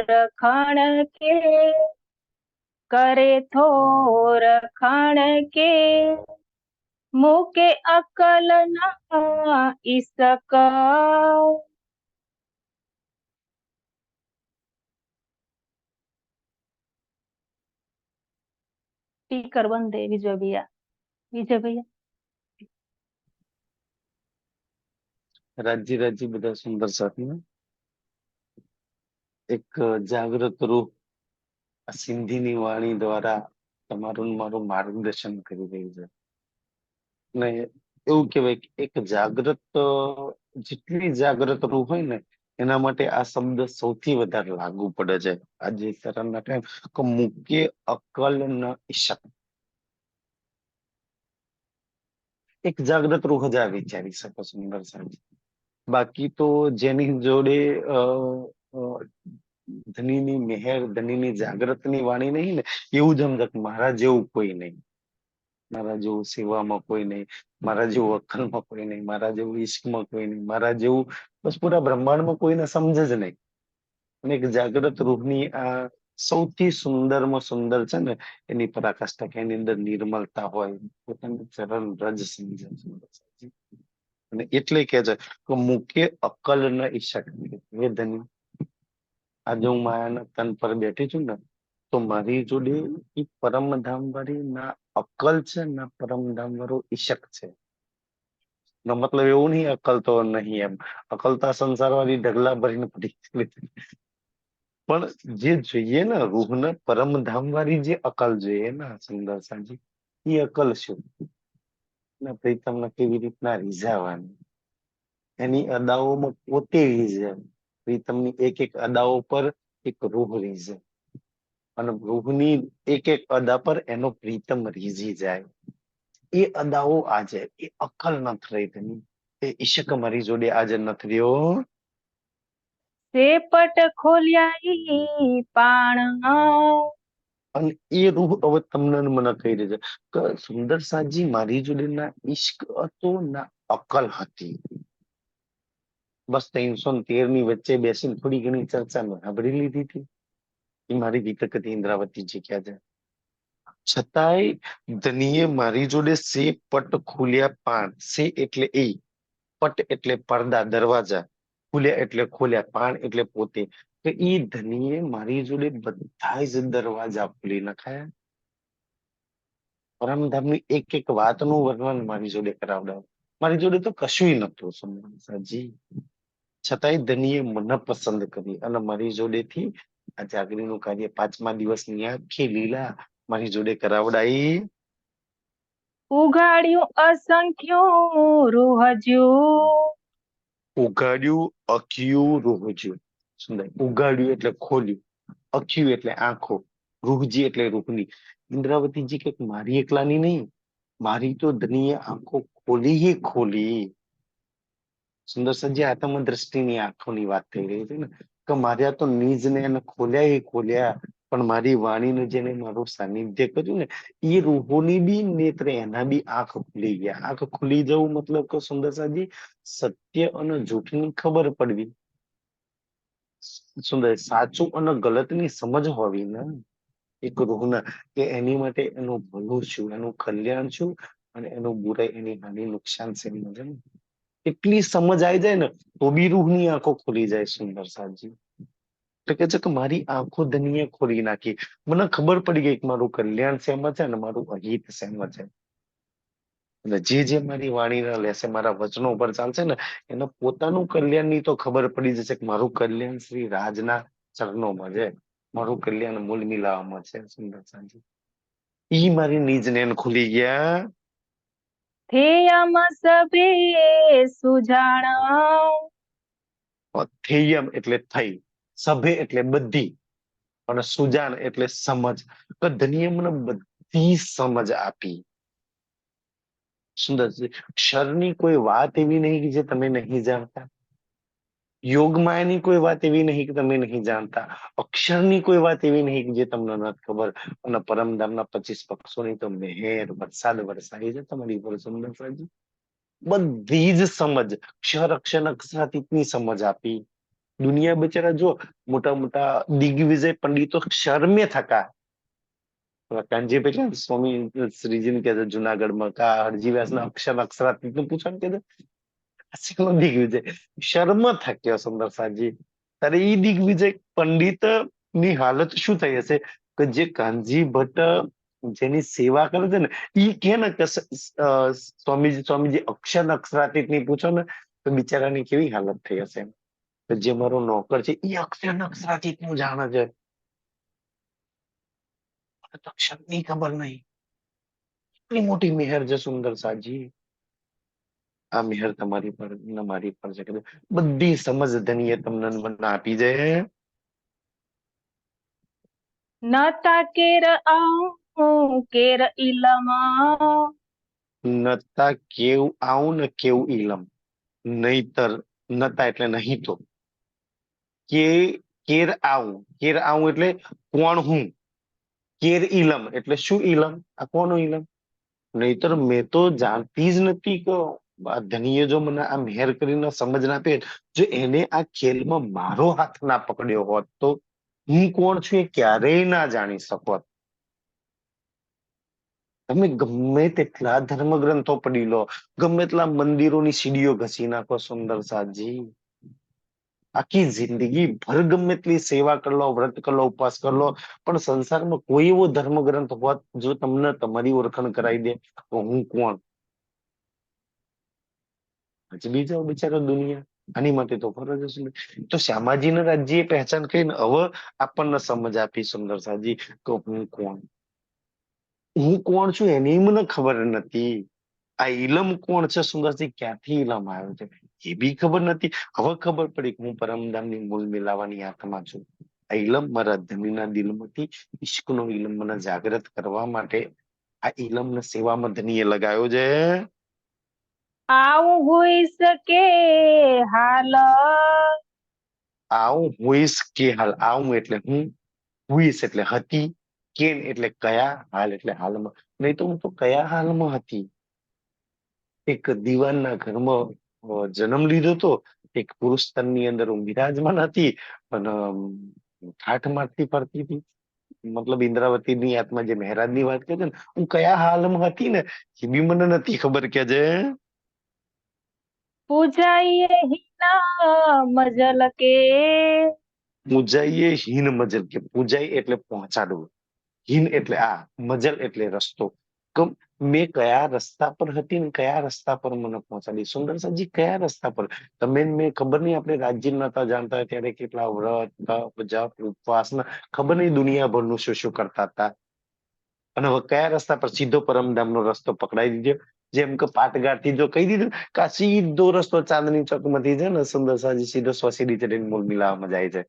રખણ કે, કરે રખણ કે, મૂકે અકલ ના ઈસક. स्पीकर बंद है विजय भैया। विजय भैया राजी राजी બધા સુંદર સાથીઓ, એક જાગૃત રૂહ આ સિંધીની વાણી દ્વારા તમારું ને મારું માર્ગદર્શન કરી રહી છે. ને એવું કહેવાય કે એક જાગૃત જેટલી જાગૃત રૂહ હોય ને એના માટે આ શબ્દ સૌથી વધારે લાગુ પડે છે. આજે તરના ટાઈમ કે મૂકે અકલ ન ઇશક. એક જાગૃત રૂહ જ આ વિચારી શકો સુંદર સાહેબ. બાકી તો જેની જોડે ધનીની મેહેર, ધનીની જાગૃતની વાણી નહીં ને, એવું જ સમજ મારા જેવું કોઈ નહીં, મારા જેવું સેવામાં કોઈ નહીં, મારા જેવું અક્કલમાં કોઈ નહીં, મારા જેવું ઈશ્કમાં કોઈ નહીં, મારા જેવું બસ પૂરા બ્રહ્માંડમાં કોઈને સમજે જ નહીં. અને એક જાગૃત રૂહની આ સૌથી સુંદરમાં સુંદર છે ને, એની પરાકાષ્ઠા કે એની અંદર નિર્મલતા હોય, પોતાનું ચરણ રજ સમજે. અને એટલે કે છે કે મૂકે અક્કલ ન ઈશક. હે ધની, આજે હું માયાના તન પર બેઠી છું ને, તો મારી જોડે એ પરમધામ વાળી ના અક્કલ છે, ના પરમધામ વાળો ઈશક છે. નો મતલબ એવું નહીં અક્કલ તો નહીં એમ, અક્કલ તો સંસાર વાળી ઢગલા ભરીને પડી. પણ જે જોઈએ ને રૂહને પરમધામ વાળી જે અકલ જોઈએ ને સુંદર સાજી, એ અકલ શું? પ્રીતમને કેવી રીતના રીઝાવાની, એની અદાઓમાં પોતે રીઝે. પ્રીતમની એક એક અદાઓ પર એક રૂહ રીઝે, અને રૂહની એક એક અદા પર એનો પ્રીતમ રીઝી જાય. એ અદાઓ આજે એ અકલ નથી રહી તેની, એ ઈશક મારી જોડે આજે નથી રહ્યો. સેપટ ખોલ્યા ઈ પાણ, અને એ રૂહ હવે તમને મને કહી દે છે કે સુંદર સાજી મારી જોડે ના ઈશ્ક હતો ના અકલ હતી. બસ 313 ની વચ્ચે બેસીને થોડી ઘણી ચર્ચા મેં સાંભળી લીધી હતી. એ મારી વિતક હતી ઇન્દ્રાવતીજી ક્યાં છે. છતાંય ધનીએ મારી જોડે સે પટ ખુલ્યા પાન. સે એટલે એ, પટ એટલે પડદા દરવાજા, ખુલ્યા એટલે ખોલ્યા, પાન એટલે પોતે. કે એ ધનીએ મારી જોડે બધા જ દરવાજા ખોલી નાખાયા. પરમધામની એક એક વાતનું વર્ણન મારી જોડે કરાવડાવ. મારી જોડે તો કશું નતું સમજી, છતાંય ધનીએ મને પસંદ કરી અને મારી જોડેથી આ જાગરીનું કાર્ય 5મા દિવસની આખી લીલા મારી જોડે કરાવડાઈ. ઉઘાડ્યું અસંખ્યું રૂહજ્યું, ઉગાડ્યું અખ્યું રૂહજ્યું. સુંદર. ઉગાડ્યું એટલે ખોલ્યું, અખ્યું એટલે આંખો, રૂહજી એટલે રૂહની. ઇન્દ્રાવતીજી કે મારી એકલાની નહીં, મારી તો ધનીએ આંખો ખોલી ખોલી. સુંદર સંજય આત્મ દ્રષ્ટિની આંખોની વાત થઈ રહી છે ને, કે માર્યા તો નીજને એને ખોલ્યા ખોલ્યા, પણ મારી વાણીનું જેને મારું સાનિધ્ય કર્યું ને, એ રૂહોની બી નેત્રે એના બી આંખ ખુલી ગયા. આંખ ખુલી જવું મતલબ કે સુંદર સાજી સત્ય અને જૂઠની ખબર પડવી, સુંદર સાચું અને ગલતની સમજ હોવી ને એક રૂહના, કે એની માટે એનું ભલું શું, એનું કલ્યાણ શું, અને એનું બુરાઈ, એની હાનિ નુકસાન છે. એટલી સમજ આવી જાય ને તો બી રૂહની આંખો ખુલી જાય. સુંદર સાજી એટલે કે છે કે મારી આંખો ધનીએ ખોલી નાખી. મને ખબર પડી ગઈ કે મારું કલ્યાણ શેમાં છે ને મારું અહિત શેમાં છે. અને જે મારી વાણીને લેશે, મારા વચનો ઉપર ચાલશે ને, એને પોતાનું કલ્યાણની તો ખબર પડી જશે કે મારું કલ્યાણ શ્રી રાજના ચરણોમાં છે, મારું કલ્યાણ મૂળ મિલાવામાં છે. સુંદર સાજી ઈ મારી નીજને ખુલી ગયા. થેયમ સભે સુજાણ, થેયમ એટલે થઈ, સભે એટલે બધી, અને સુજાન એટલે સમજ. તો ધનીએ મને બધી સમજ આપી. સુંદર. ક્ષરની કોઈ વાત એવી નહીં કે જે તમે નહીં જાણતા, યોગમાયાની કોઈ વાત એવી નહીં કે તમે નહીં જાણતા, અક્ષરની કોઈ વાત એવી નહીં કે જે તમને નથી ખબર. અને પરમધામના 25 પક્ષોની તો મહેર વરસાદ વરસાવી છે તમારી ઉપર. સુંદર સાજી બધી જ સમજ, ક્ષર અક્ષર અક્ષરાતીતની સમજ આપી. દુનિયા બિચારા જો મોટા મોટા દિગ્વિજય પંડિતો શર્મે થકા. કાનજી પેલા સ્વામી શ્રીજી ને કહે જુનાગઢમાં કા હરજી વ્યાસ ના અક્ષરાતીત નું પૂછો ને કે દિગ્વિજય શર્મ થાક્યો સુંદર સાજી. ત્યારે એ દિગ્વિજય પંડિત ની હાલત શું થઈ હશે કે જે કાનજી ભટ્ટ જેની સેવા કરે છે ને ઈ કે ને કે સ્વામીજી અક્ષરાતીત ની પૂછો ને તો બિચારાની કેવી હાલત થઈ હશે. જે મારો નોકર છે એ અક્ષરાતીત નું જાણે છે, તો અક્ષરની ખબર નહીં. એટલી મોટી મેહર છે સુંદર સાજી. આ મેહર તમારી પર ને મારી પર છે કે બધી સમજ ધનીએ તમને મને આપી જાય. નતા કેર આવું કેર ઇલમ, નતા કેવું આવું ને કેવું ઈલમ. નહીતર નતા એટલે નહીં તો કે કેર આવું એટલે કોણ હું. કેર ઇલમ એટલે શું ઇલમ, આ કોનું ઇલમ. નહીતર મેં તો જાણતી જ નથી કે આ ધનીએ જો મને આ મેહર કરીને સમજ ના આપે, જો એને આ ખેલમાં મારો હાથ ના પકડ્યો હોત તો હું કોણ છું એ ક્યારેય ના જાણી શકત. તમે ગમે તેટલા ધર્મગ્રંથો પઢી લો, ગમે તેટલા મંદિરોની સીડીઓ ઘસી નાખો સુંદર સાજી, આખી જિંદગી ભર ગમે એટલી સેવા કરી લો, વ્રત કરી લો, ઉપવાસ કરી લો, પણ સંસારમાં કોઈ એવો ધર્મગ્રંથ હોત જો તમને તમારી ઓળખાણ કરાવી દે તો હું કોણ. હજી બીજા બિચારો દુનિયા આની માટે તો ફરજ જ નહીં. તો શ્યામાજીના રાજ્ય પહેચાન કરીને હવે આપણને સમજ આપી સુંદર સાજી કે હું કોણ. હું કોણ છું એની મને ખબર નથી. આ ઇલમ કોણ છે સુંદરસિંહ, ક્યાંથી ઇલમ આવ્યો છે એ બી ખબર નથી. હવે ખબર પડી કે હું પરમધામની મૂળ મિલાવાની આત્મા છું. આ ઇલમ મારા ધણીના દિલમાંથી ઈશ્કનો ઇલમ મને જાગૃત કરવા માટે આ ઇલમને સેવામાં ધણીએ લગાવ્યો છે. આવું હોઈ શકે હાલ, આવું હોઈશ કે હાલ. આવું એટલે હું, હુઈશ એટલે હતી, કેમ એટલે કયા, હાલ એટલે હાલમાં. નહીં તો હું તો કયા હાલમાં હતી. એક દીવાનના ઘરમાં જન્મ લીધો તો એક પુરુષ તનની અંદર હું બિરાજમાન હતી અને ઠાઠ મારતી ફરતી હતી. મતલબ ઇન્દ્રાવતીની આત્મા જે મહેરાજની વાત કરે છે ને, હું કયા હાલમાં હતી ને એ બી મને નથી ખબર કે છે. પૂજાઈએ હિના મજલ કે, પૂજાઈએ હીન મજલ કે, પૂજાઈ એટલે પહોંચાડવું, હિન એટલે આ, મજલ એટલે રસ્તો. મેં કયા રસ્તા પર હતી ને કયા રસ્તા પર મને પહોંચાડી. સુંદર સાજી કયા રસ્તા પર. તમે મેં ખબર નહીં આપણે રાજ્ય નતા જાણતા ત્યારે કેટલા વ્રત તપ જપ ઉપવાસ ખબર નહીં દુનિયાભરનું શું શું કરતા હતા. અને હવે કયા રસ્તા પર સીધો પરમધામનો રસ્તો પકડાઈ દીધો. જેમ કે પાટગારથી જો કહી દીધું કે આ સીધો રસ્તો ચાંદની ચોકમાંથી છે ને સુંદર સાજી સીધો સોસીડી ચડીને મૂળ મિલાવામાં જાય છે.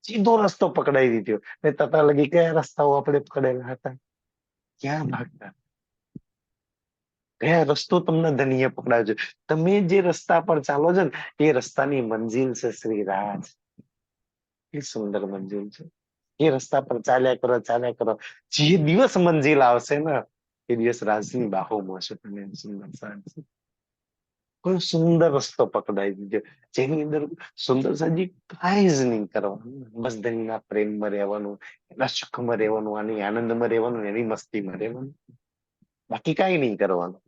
સીધો રસ્તો પકડાઈ દીધો ને તતા લગી કયા રસ્તાઓ આપણે પકડેલા હતા, ક્યાં ભાગતા, કયા રસ્તો તમને ધનીએ પકડાયો છે. તમે જે રસ્તા પર ચાલો છો ને એ રસ્તાની મંજિલ છે શ્રી રાજ. એ સુંદર મંજિલ છે. એ રસ્તા પર ચાલ્યા કરો. જે દિવસ મંજિલ આવશે ને એ દિવસ રાજની બાહોમાં હશે. તમે સુંદર સાજ કોઈ સુંદર રસ્તો પકડાઈ દીધો જેની અંદર સુંદર સાજી કાંઈ જ નહીં કરવાનું, બસ ધણીના પ્રેમમાં રહેવાનું, એના સુખમાં રહેવાનું, આની આનંદમાં રહેવાનું, એની મસ્તીમાં રહેવાનું, બાકી કાંઈ નહીં કરવાનું.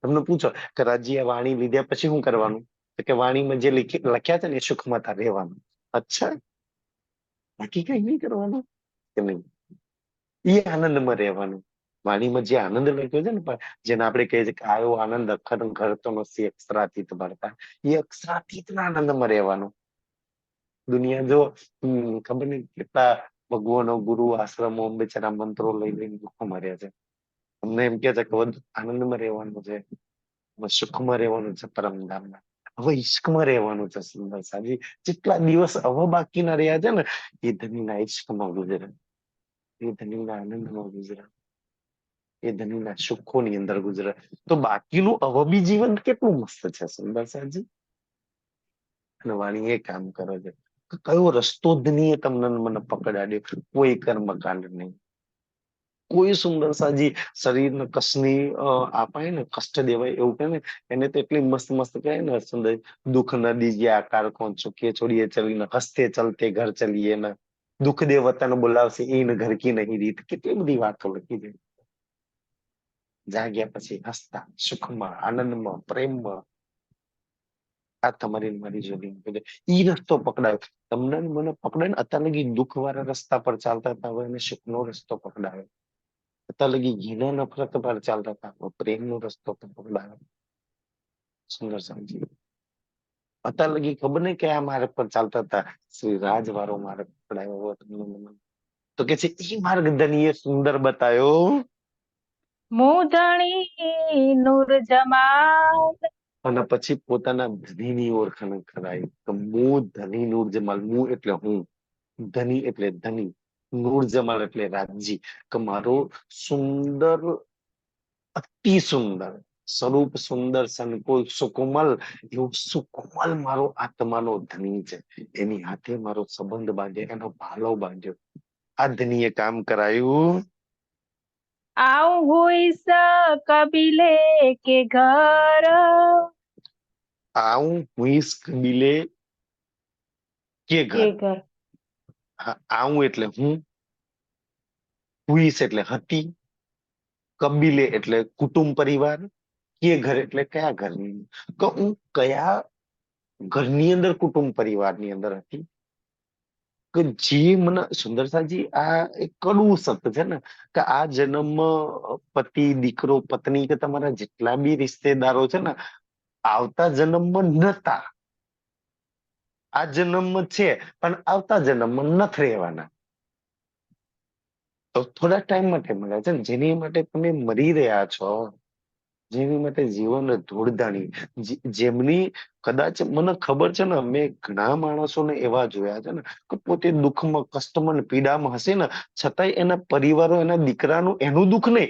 તમને પૂછો કે રાજ્ય વાણી લીધા પછી શું કરવાનું, તો કે વાણીમાં જે લખ્યા છે ને એ સુખમાં તાર રહેવાનું. અચ્છા, બાકી કઈ નહીં કરવાનું કે નહીં, એ આનંદમાં રહેવાનું. વાણીમાં જે આનંદ લખ્યો છે ને જેને આપણે કહીએ છીએ કે આયો આનંદ અખર ઘરતો નથી અક્ષરાતીત ભરતા, એ અક્ષરાતીતના આનંદમાં રહેવાનું. દુનિયા જો ખબર નહીં કેટલા ભગવાનો ગુરુ આશ્રમો બિચારા મંત્રો લઈ લઈને દુઃખમાં રહ્યા છે. અમને એમ કે છે કે વધુ આનંદમાં રહેવાનું છે, સુખમાં રહેવાનું છે પરમધામમાં. હવે ઈશ્કમાં રહેવાનું છે સુંદર સાજી. જેટલા દિવસ હવે બાકીના રહ્યા છે ને એ ધનીના ઈશ્કમાં ગુજરે, એ ધનીના આનંદમાં ગુજરે, એ ધનીના સુખોની અંદર ગુજરે. તો બાકીનું હવે બી જીવન કેટલું મસ્ત છે સુંદર સાજી. અને વાણી એ કામ કરે છે. કયો રસ્તો ધનીએ તમને મને પકડાડ્યો, કોઈ કર્મકાંડ નહીં, કોઈ સુંદર સાજી શરીરને કશની અપાય ને, કષ્ટ દેવાય એવું કહે ને, એને તો એટલી મસ્ત મસ્ત કહે ને સુંદર, દુઃખ ન દીजिए आकार को चुके छोड़िए चलना हंसते चलते घर चलिए ना, દુઃખ દે વતન બોલાવશે ઈન ઘર કી નહીં રીત, કેટલી બધી વાતો લખી છે. જાગ્યા પછી હસતા, સુખમાં, આનંદમાં, પ્રેમમાં, આ તમારી ને મારી જોડી ઈ રસ્તો પકડાયો. તમને ને મને પકડે ને અત્યારે લગી દુઃખ વાળા રસ્તા પર ચાલતા હતા, હવે એને સુખનો રસ્તો પકડાયો. અત્યારે લગી ઘીના નફરત પર ચાલતા હતા, હવે પ્રેમનો રસ્તો પકડાયો. સુંદર સમજી. અત્યારે લગી ખબર નહીં કયા માર્ગ પર ચાલતા હતા, શ્રી રાજ વાળો માર્ગ પકડાયો હોય તમને મને. તો કે છે ઈ માર્ગ ધણીએ સુંદર બતાયો. મૂંધણી નૂર જમાલ. અને પછી પોતાના ધણીની ઓળખાણ કરાઈ કે હું ધણી નૂર જમાલ. હું એટલે હું, ધની એટલે ધની, નૂર જમાલ એટલે રાજજી, કે મારો સુંદર, અતિ સુંદર સ્વરૂપ, સુંદર સંકુલ સુકોમલ, એવું સુકોમલ મારો આત્માનો ધણી છે. એની હાથે મારો સંબંધ બાંધ્યો, એનો ભાલો બાંધ્યો. આ ધણીએ કામ કરાયું. આઉં હુઈસ કબીલે કે ઘર. આવું હુઈસ કબીલે કે કે ઘર. ઘર. આવું એટલે હું, હુઈસ એટલે હતી, કબીલે એટલે કુટુંબ પરિવાર, કે ઘર એટલે કયા ઘરની, કે હું કયા ઘરની અંદર કુટુંબ પરિવારની અંદર હતી. કે જે મને સુંદરસાજી આ એક કડવું સત્ય છે ને, કે આ જન્મમાં પતિ દીકરો પત્ની કે તમારા જેટલા બી રિશ્તેદારો છે ને, આવતા જન્મમાં નતા, આ જન્મમાં છે પણ આવતા જન્મમાં નથી રહેવાના. તો થોડા ટાઈમ માટે મળ્યા છે ને, જેની માટે તમે મરી રહ્યા છો, જેની માટે જીવન ધૂળધાણી, જેમની કદાચ મને ખબર છે ને, મેં ઘણા માણસોને એવા જોયા છે ને કે પોતે દુઃખમાં, કષ્ટમાં ને પીડામાં હશે ને, છતાંય એના પરિવારો, એના દીકરાનું, એનું દુઃખ નહીં,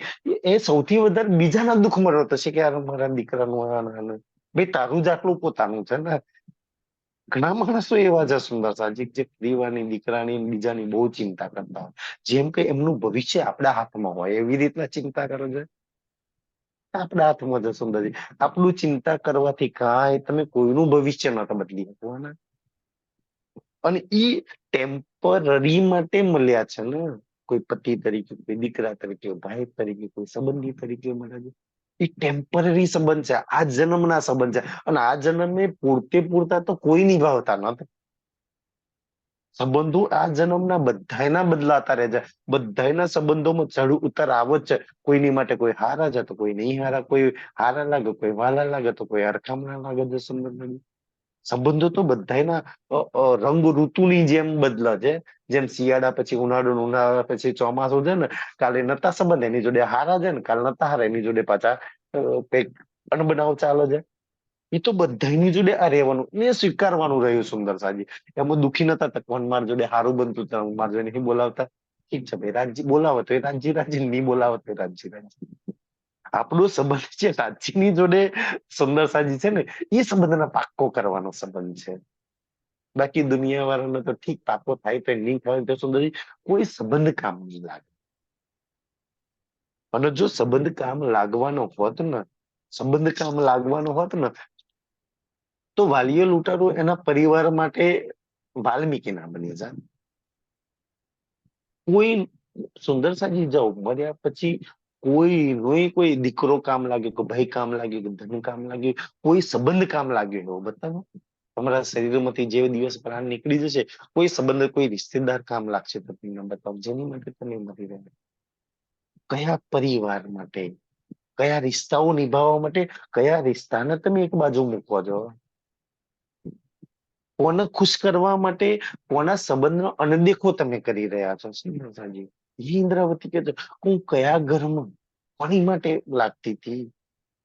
એ સૌથી વધારે બીજાના દુઃખમાં રહેતો છે કે યાર મારા દીકરાનું ભાઈ તારું જ આટલું પોતાનું છે ને. ઘણા માણસો એવા છે સુંદર સાજી, જે પરિવારની, દીકરાની, બીજાની બહુ ચિંતા કરતા હોય, જેમ કે એમનું ભવિષ્ય આપણા હાથમાં હોય એવી રીતના ચિંતા કરે છે. આપણા હાથમાં છે સુંદરજી. આપણું ચિંતા કરવાથી કાંઈ તમે કોઈનું ભવિષ્ય નતા બદલી શકવાના. અને ઈ ટેમ્પરરી માટે મળ્યા છે ને, કોઈ પતિ તરીકે, કોઈ દીકરા તરીકે, ભાઈ તરીકે, કોઈ સંબંધી તરીકે મળ્યા છે. એ ટેમ્પરરી સંબંધ છે, આ જન્મના સંબંધ છે. અને આ જન્મે પૂરતે પૂરતા તો કોઈ નિભાવતા નથી. સંબંધો આ જન્મના બધાયના બદલાતા રહે છે. બધાયના સંબંધોમાં ચઢ ઉતાર આવો જ છે. કોઈની માટે કોઈ હારા છે તો કોઈ નહીં હારા, કોઈ હારા લાગે, કોઈ વાલા લાગે તો કોઈ હરખામણા લાગે છે. સંબંધો તો બધાયના રંગ ઋતુની જેમ બદલે છે. જેમ શિયાળા પછી ઉનાળો, ઉનાળા પછી ચોમાસું છે ને, કાલે નતા સંબંધ એની જોડે હારા છે ને, કાલ નતા હારા એની જોડે પાછા કઈક અનબનાવ ચાલે છે. એ તો બધાની જોડે આ રહેવાનું ને સ્વીકારવાનું રહ્યું સુંદર સાજી. એમાં દુઃખી નતા તકવાન, માર જોડે સારું બનતું હતું, માર જોડે નહીં બોલાવતા, ઠીક છે ભાઈ, રાજજી બોલાવો તો એ રાજજી રાજજી, નહીં બોલાવો તો રાજજી રાજજી. આપણો સંબંધ છે રાજજીની જોડે સુંદર સાજી છે ને, એ સંબંધને પાક્કો કરવાનો સંબંધ છે. બાકી દુનિયા વાળાનો તો ઠીક પાકો થાય તો નહીં થાય તો સુંદરજી, કોઈ સંબંધ કામ નહીં લાગે. અને જો સંબંધ કામ લાગવાનો હોત ને, સંબંધ કામ લાગવાનો હોત ને, તો વાલીએ લૂંટારો એના પરિવાર માટે વાલ્મીકી ના બની જાય. કોઈ સુંદર સાજી જાઓ મર્યા પછી કોઈ દીકરો કામ લાગે, કોઈ ભાઈ કામ લાગે, કોઈ ધન કામ લાગે, કોઈ સંબંધ કામ લાગ્યો એવો બતાવો. તમારા શરીરમાંથી જે દિવસ પ્રાણ નીકળી જશે, કોઈ સંબંધ, કોઈ રિશ્તેદાર કામ લાગશે તો તમને બતાવો, જેની માટે તમે મરી રહ્યા. કયા પરિવાર માટે, કયા રિશ્તાઓ નિભાવવા માટે, કયા રિશ્તાને તમે એક બાજુ મૂકો છો, કોને ખુશ કરવા માટે, કોના સંબંધનો અનદેખો તમે કરી રહ્યા છો. સાજી ઇન્દ્રાવતી કે હું કયા ઘરમાં કોની માટે લાગતી હતી,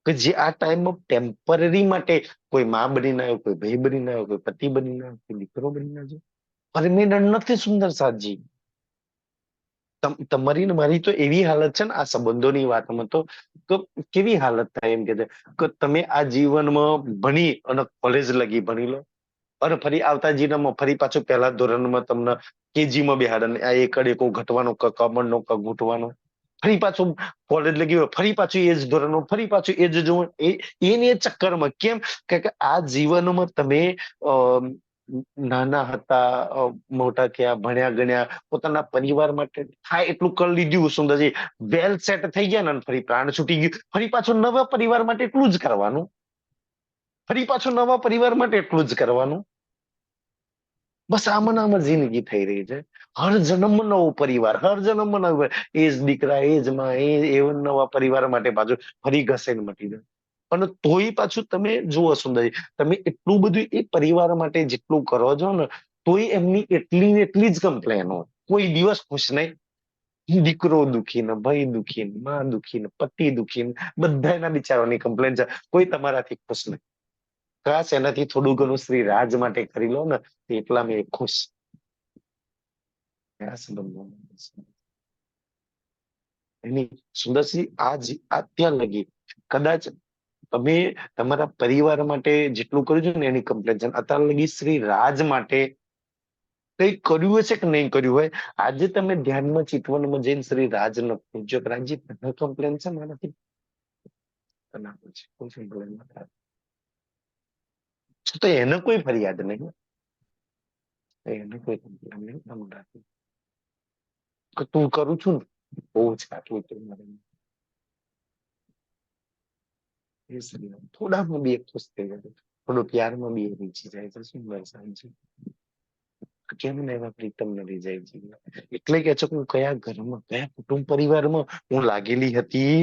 કે જે આ ટાઈમમાં ટેમ્પરરી માટે કોઈ માં બનીને આવ્યો, કોઈ ભાઈ બનીને આવ્યો, કોઈ પતિ બનીને આવ્યો, કોઈ દીકરો બનીને આવ્યો, પરમેનન્ટ નથી. સુંદર સાજી તમારી ને મારી તો એવી હાલત છે ને આ સંબંધોની વાતમાં, તો કેવી હાલત થાય એમ કે તમે આ જીવનમાં ભણી અને કોલેજ લગી ભણી લો, અને ફરી આવતા જીવનમાં ફરી પાછું પહેલા ધોરણમાં તમને કેજીમાં બેહાડે, આ એકડેકો ઘટવાનો, કમળનો ક ઘૂંટવાનો, ફરી પાછું કોલેજ લગી હોય, ફરી પાછું એ જ ધોરણ, ફરી પાછું એ જ જોવું, એની એ ચક્કરમાં. કેમ કે આ જીવનમાં તમે અ, નાના હતા, મોટા થયા, ભણ્યા ગણ્યા, પોતાના પરિવાર માટે થાય એટલું કરી લીધું. સુંદરજી વેલ સેટ થઈ ગયા ને, ફરી પ્રાણ છૂટી ગયું, ફરી પાછું નવા પરિવાર માટે એટલું જ કરવાનું, ફરી પાછું નવા પરિવાર માટે એટલું જ કરવાનું. બસ આમાં ને આમાં જિંદગી થઈ રહી છે. હર જન્મ નવો પરિવાર, હર જન્મ નવો પરિવાર. એ જ દીકરા, એ જ માં, એ નવા પરિવાર માટે પાછું ફરી ઘસે મટી જાય. અને તોય પાછું તમે જુઓ સુંદરજી, તમે એટલું બધું એ પરિવાર માટે જેટલું કરો છો ને, તોય એમની એટલી ને એટલી જ કમ્પ્લેન હોય. કોઈ દિવસ ખુશ નહીં. દીકરો દુખી ને, ભાઈ દુખી ને, માં દુખી ને, પતિ દુખી ને, બધા એના બિચારાની કમ્પ્લેન છે. કોઈ તમારાથી ખુશ નહીં. કાશ એનાથી થોડું ઘણું શ્રી રાજ માટે કરી લો ને, એટલા મેં ખુશ. આ સંબંધો એની સુંદરસિંહ અત્યાર લગી કદાચ તમે તમારા પરિવાર માટે જેટલું કર્યું છે ને, એની કમ્પ્લેન છે. અત્યાર લગી શ્રી રાજ માટે કઈ કર્યું હશે કે નહીં કર્યું હોય, આજે તમે ધ્યાનમાં ચિતવનમાં જઈને શ્રી રાજ નો પૂછજો કે રાજજી તને કમ્પ્લેન છે મારાથી? તને પૂછે કોઈ કમ્પ્લેન ના થાય. તો એને કોઈ ફરિયાદ નહીં, એને કોઈ કમ્પ્લેન નહીં. કે તું કરું છું ને બહુ જ કાટલું તું મારે. એ શ્રી રામ થોડામાં બી એક ખુશ થઈ જાય, થોડો પ્યારમાં બી એ રીચી જાય છે. શું સાંજે કેમ ને એવા પ્રીતમ નથી જાય છે. એટલે કે છે કે હું કયા ઘરમાં, કયા કુટુંબ પરિવારમાં હું લાગેલી હતી.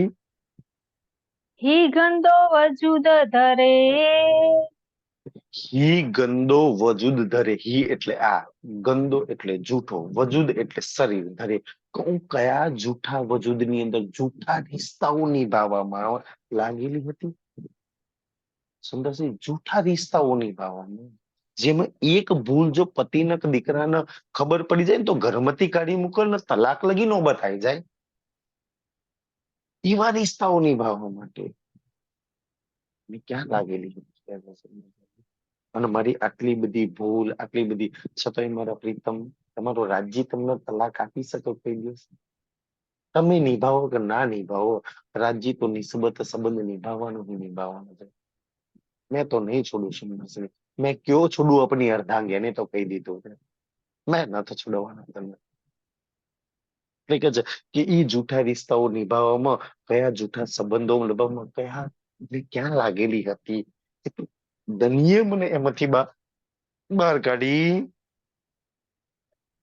હી ગંદો વજૂદ ધરે, હી ગંદો વજૂદ ધરે. હી એટલે આ, ગંદો એટલે જૂઠો, વજૂદ એટલે શરીર ધરે. હું કયા જૂઠા વજૂદની અંદર જૂઠા રિશ્તાઓ નિભાવવામાં લાગેલી હતી. સુંદરસિંહ જૂઠા રિશ્તાઓ નિભાવવામાં, જેમાં એક ભૂલ જો પતિને કે દીકરાને ખબર પડી જાય ને, તો ઘરમાંથી કાઢી મૂકે ને તલાક લગી નો બતાઈ જાય. એવા રિશ્તાઓ નિભાવવા માટે મેં ક્યાં લાગેલી હતી. અને મારી આટલી બધી ભૂલ, આટલી બધી છતાંય મારા પ્રીતમ, તમારો રાજ્ય તમને તલાક આપી શકે કોઈ દિવસ? તમે નિભાવો કે ના નિભાવો, રાજ્ય તો નિસ્બત સંબંધ નિભાવવાનો જ નિભાવવાનો છે. મેં તો નહીં છોડું છું. મેં ક્યો છોડું अपनी अर्धांगी, એને તો કહી દીધું છે, મેં નથી છોડવાના તમને. એટલે કે છે કે ઈ જૂઠા રિશ્તાઓ નિભાવવામાં, કયા જૂઠા સંબંધો નિભાવવામાં, કયા ક્યાં લાગેલી હતી. દનિયે મને એમાંથી બહાર કાઢી.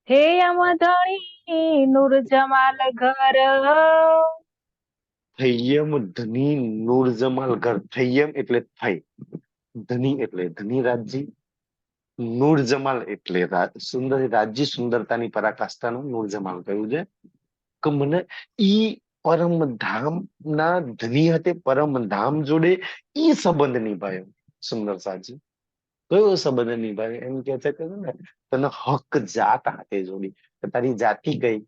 હે અમધણી નૂર જમાલ ઘર, થૈયમ ધની નૂર જમાલ ઘર. થૈયમ એટલે થઈ, ધની એટલે ધની રાજજી, નૂર જમાલ એટલે સુંદર રાજ્ય, સુંદરતાની પરાકાષ્ઠાનું નૂર જમાલ કહ્યું છે. કે મને ઈ પરમ ધામ ના ધની હતે, પરમ ધામ જોડે ઈ સંબંધ નિભાયો. સુંદર સાજી કયો સંબંધ નિભાવ્યો? એમ કે છે કે ને તને હક જાત હાથે જોડી. તારી જાતિ કઈ?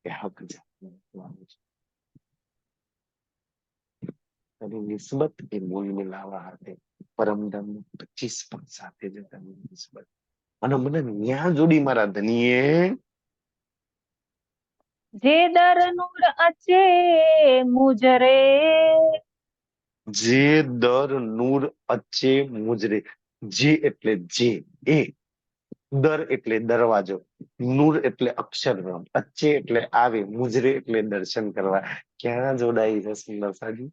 કે હક જાત. તારી નિસ્બત એ મૂલ મિલાવા હાથે, પરમધામ 25 પગ સાથે જતાની નિસ્બત. અને મને ન્યા જોડી મારા ધનીએ. જે દર નૂર અચે મુજરે, જે દર નૂર અચ્ચે મુજરે. જે એટલે જે, એ દર એટલે દરવાજો, નૂર એટલે અક્ષરધામ, અચ્ચે એટલે આવે, મુજરે એટલે દર્શન કરવા. ક્યાં જોડાઈ છે સુંદર સાજી?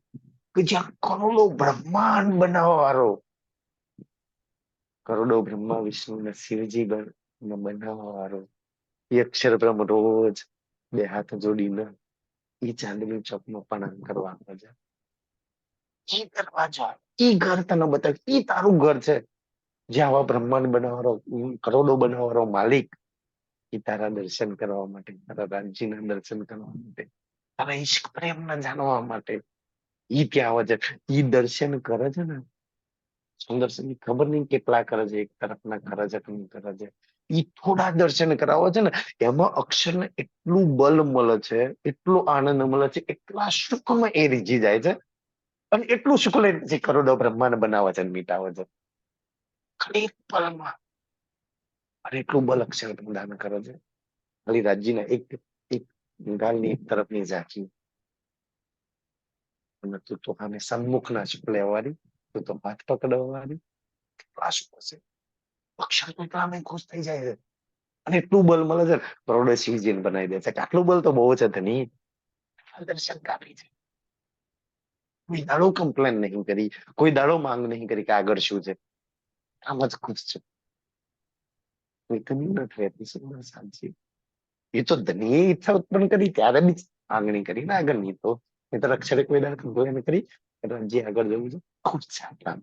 કે જ્યાં કરોડો બ્રહ્માંડ બનાવવા વાળો, કરોડો બ્રહ્મા વિષ્ણુ ને શિવજી બનાવવા વાળો એ અક્ષર બ્રહ્મ રોજ બે હાથ જોડીને એ ચાંદની ચોકમાં પ્રણામ કરવા આવે છે. એ દરવાજા, એ ઘર તને બતાવે, એ તારું ઘર છે. જ્યાં આવા બ્રહ્માંડ બનાવવાનો, કરોડો બનાવવાનો માલિક, એ તારા દર્શન કરવા માટે, તારા રાજ્યના દર્શન કરવા માટે, તારા ઈશ્ક પ્રેમને જાણવા માટે ઈ ત્યાં આવે છે. ઈ દર્શન કરે છે ને સુંદર સિંહ, ખબર નહીં કેટલા કરે છે, એક તરફના કરે છે કે નહીં કરે છે. ઈ થોડા દર્શન કરાવો છે ને, એમાં અક્ષરને એટલું બલ મળે છે, એટલો આનંદ મળે છે, એટલા સુખમાં એ રીઝી જાય છે. અને એટલું સુખ લે છે, કરોડો બ્રહ્માંડ બનાવે છે, મીટાવે છે ખાલી એક પળમાં. અને એટલું બલ અક્ષર પ્રદાન કરે છે. ખાલી રાજ્યના એક ગાલની એક તરફની ઝાંખી, અને તું તો આને સન્મુખ ના ચૂપ લેવાળી, તું તો હાથ પકડવાવાળી. કેટલા શું હશે. અક્ષર તો એટલામાં ખુશ થઈ જાય છે, અને એટલું બળ મળે છે, કરોડે શિવજીને બનાવી દે છે કે આટલું બળ તો બહુ છે ધની. દર્શન કાપી છે. કોઈ દાડો કમ્પ્લેન નહીં કરી, કોઈ દાડો માંગ નહીં કરી કે આગળ શું છે. આમ જ ખુશ છે. કોઈ કમી નથી રહેતી સુંદર સાંજે. એ તો ધનીએ ઈચ્છા ઉત્પન્ન કરી ત્યારે બી માંગણી કરી ને આગળની તો. એ તો અક્ષરે કોઈ દાડો કમ્પ્લેન કરી જે આગળ જવું છે ખુશ છે આપણા.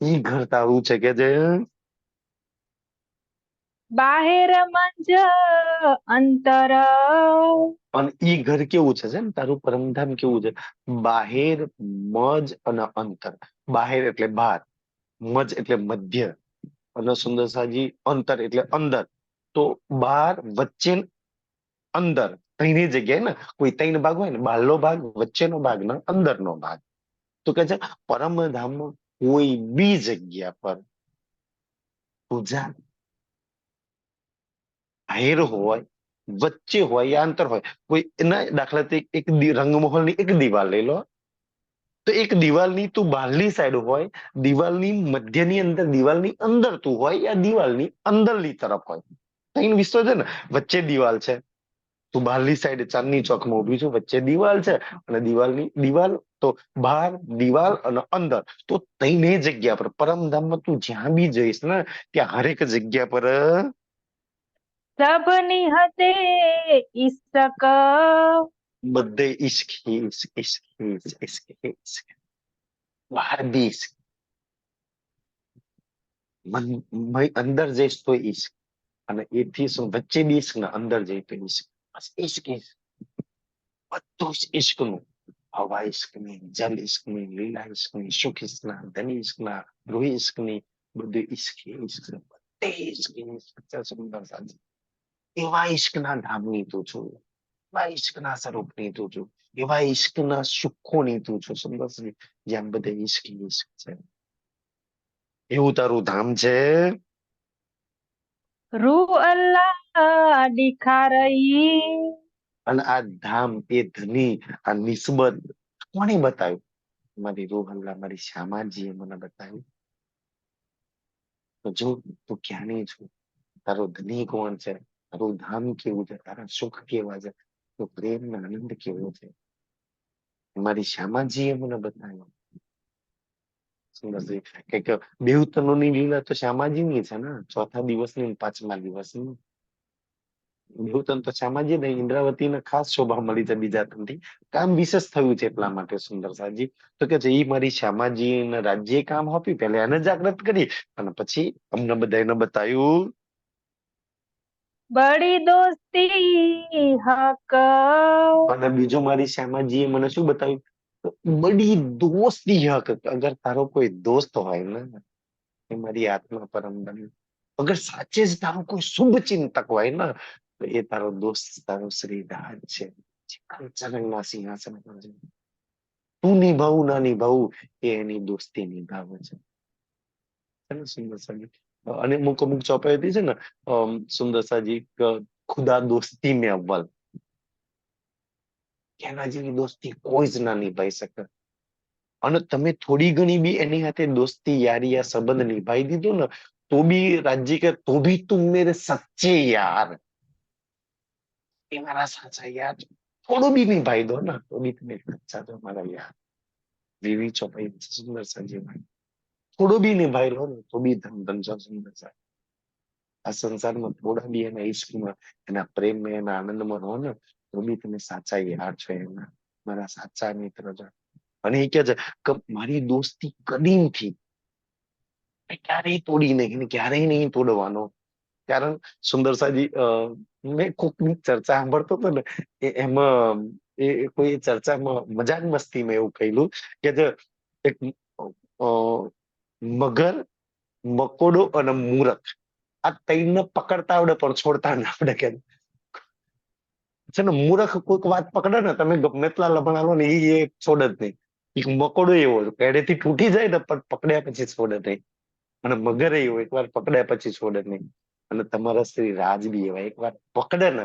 ઈ ઘર તારું છે કે જે બાહેર મંજ અંતર. અને ઈ ઘર કેવું છે ને તારું પરમધામ કેવું છે. બાહેર, મજ અને અંતર. બાહેર એટલે બહાર, મજ એટલે મધ્ય, અને સુંદર સાજી અંતર એટલે અંદર. તો બહાર, વચ્ચે, અંદર ત્રણેય જગ્યાએ ને કોઈ ત્રણ ભાગ હોય ને, બહારનો ભાગ, વચ્ચેનો ભાગ ને અંદરનો ભાગ. તો કે છે પરમધામમાં કોઈ બી જગ્યા પર પૂજા બાહેર હોય, વચ્ચે હોય યા અંતર હોય, કોઈ એના દાખલા તરીકે એક રંગમહોલની એક દિવાલ લઈ લો. તો એક દિવાલની તું બહારની સાઈડ હોય, દિવાલની મધ્યની અંદર, દિવાલની અંદર તું હોય, યા દિવાલની અંદરની તરફ હોય. ત્રણ વિશ્વ છે ને, વચ્ચે દિવાલ છે. તું બહારની સાઈડ ચાંદની ચોકમાં ઉભી છું, વચ્ચે દિવાલ છે, અને દિવાલની દિવાલ તો બહાર, દિવાલ અને અંદર. તો ત્રણેય જગ્યા પર પરમધામમાં તું જ્યાં બી જઈશ ને, ત્યાં હરેક જગ્યા પર સભની હદે ઈષ્ટક. બધે ઈશ્ક હી ઈશ્ક, ઈશ્ક હી ઈશ્ક, ઈશ્ક હી ઈશ્ક. બહાર બી ઈશ્ક, અંદર જઈશ તો ઈશ્ક, અને એથી શું વચ્ચે બી ઈશ્ક ને અંદર જઈ તો ઈશ્ક. બસ ઈશ્ક ઈશ્ક, બધું જ ઈશ્કનું. હવા ઈશ્કની, જલ ઈશ્કની, લીલા ઈશ્કની, સુખ ઈશ્કના, ધની ઈશ્કના, લોહી ઈશ્કની, બધું ઈશ્ક ઈશ્ક. બધે ઈશ્ક ઈશ્ક છે. સુંદર સાજી એવા ઈશ્કના ધામની તું છું, એવા ઈશ્કના સ્વરૂપની તું છું, એવા ઈશ્કના સુખોની તું છું. સુંદર સાજી જ્યાં બધે ઈશ્ક ઈશ્ક છે, એવું તારું ધામ છે. રૂ અલ્લાહ દિખારઈ. અને આ ધામ એ ધની આ નિસ્બત કોને બતાવ્યું. મારી રૂહ અલ્લાહ, મારી શ્યામાજીએ મને બતાવ્યું. તો જો તું ક્યાંની છું, તારો ધની કોણ છે, તારું ધામ કેવું છે, તારા સુખ કેવા છે, તો પ્રેમ ને આનંદ કેવો છે, મારી શ્યામાજીએ મને બતાવ્યું. સુંદરજી કઈક બેઉ તનોની લીલા તો શ્યામાજીની છે ને, ચોથા દિવસની ને પાંચમા દિવસની. બેઉ તન તો શ્યામાજી ને ઇન્દ્રાવતીને ખાસ શોભા મળી છે બીજા તનથી. કામ વિશેષ થયું છે એટલા માટે સુંદર સાજી. તો કે છે ઈ મારી શ્યામાજી ને રાજ્ય કામ આપ્યું, પેલા એને જાગૃત કરી, અને પછી અમને બધાને બતાવ્યું. બડી દોસ્તી હક. અને બીજું મારી શ્યામાજીએ મને શું બતાવ્યું. બડી દોસ્તી હક, અગર તારો કોઈ દોસ્ત હોય ને, એ મારી આત્મા પરમ બની. અગર સાચે જ તારો કોઈ શુભ ચિંતક હોય ને, તો એ તારો દોસ્ત તારો શ્રીરાજ છે. કંચનના સિંહાસન પર છે. તું નિભાવું ના નિભાવું, એ એની દોસ્તી નિભાવે છે. સુંદર સાજી અને અમુક અમુક ચોપાઈ છે ને, સુંદર સાજી ખુદા દોસ્તી મેં અવ્વલ. એના જેવી દોસ્તી કોઈ જ ના નિભાઈ શકે. અને તમે થોડી ઘણી બી એની સાથે દોસ્તી યારી આ સંબંધ નિભાઈ દીધો ને, તો બી રાજ્ય કે તો ભી તુમ મેરે સચ્ચે યાર, એ મારા સાચા યાર. થોડું બી નિભાઈ દો ને, તો બી તમે સચ્ચા છો મારા યાર. વિવી ચોપાઈ સુંદર સાજી. થોડું બી નિભાઈ લો ને, તો બી ધન ધન છો સુંદર સાજી. આ સંસારમાં થોડા બી એના ઈશ્કમાં, એના પ્રેમમાં, એના આનંદમાં રહો ને, તો બી તમે સાચા યાર છો એના, મારા સાચા મિત્ર છો. અને એ કે છે કે મારી દોસ્તી કદીમથી ક્યારેય તોડી નહીં, ક્યારેય નહીં તોડવાનો. કારણ સુંદર સાજી મેં કોકની ચર્ચા સાંભળતો હતો ને, એમાં કોઈ ચર્ચામાં મજાક મસ્તીમાં એવું કહેલું કે જે એક અ, મગર, મકોડો અને મૂરખ, આ ત્રણને પકડતા આવડે પણ છોડતા ના આવડે. કે છે ને મૂરખ કોઈક વાત પકડે ને, તમે ગમે એટલા લબણ લો ને, એ છોડે જ નહીં. એક મકોડો એવો પેડેથી તૂટી જાય ને, પણ પકડ્યા પછી છોડે નહીં. અને મગર એવું એકવાર પકડ્યા પછી છોડે નહીં. અને તમારા શ્રી રાજ બી એવા, એકવાર પકડે ને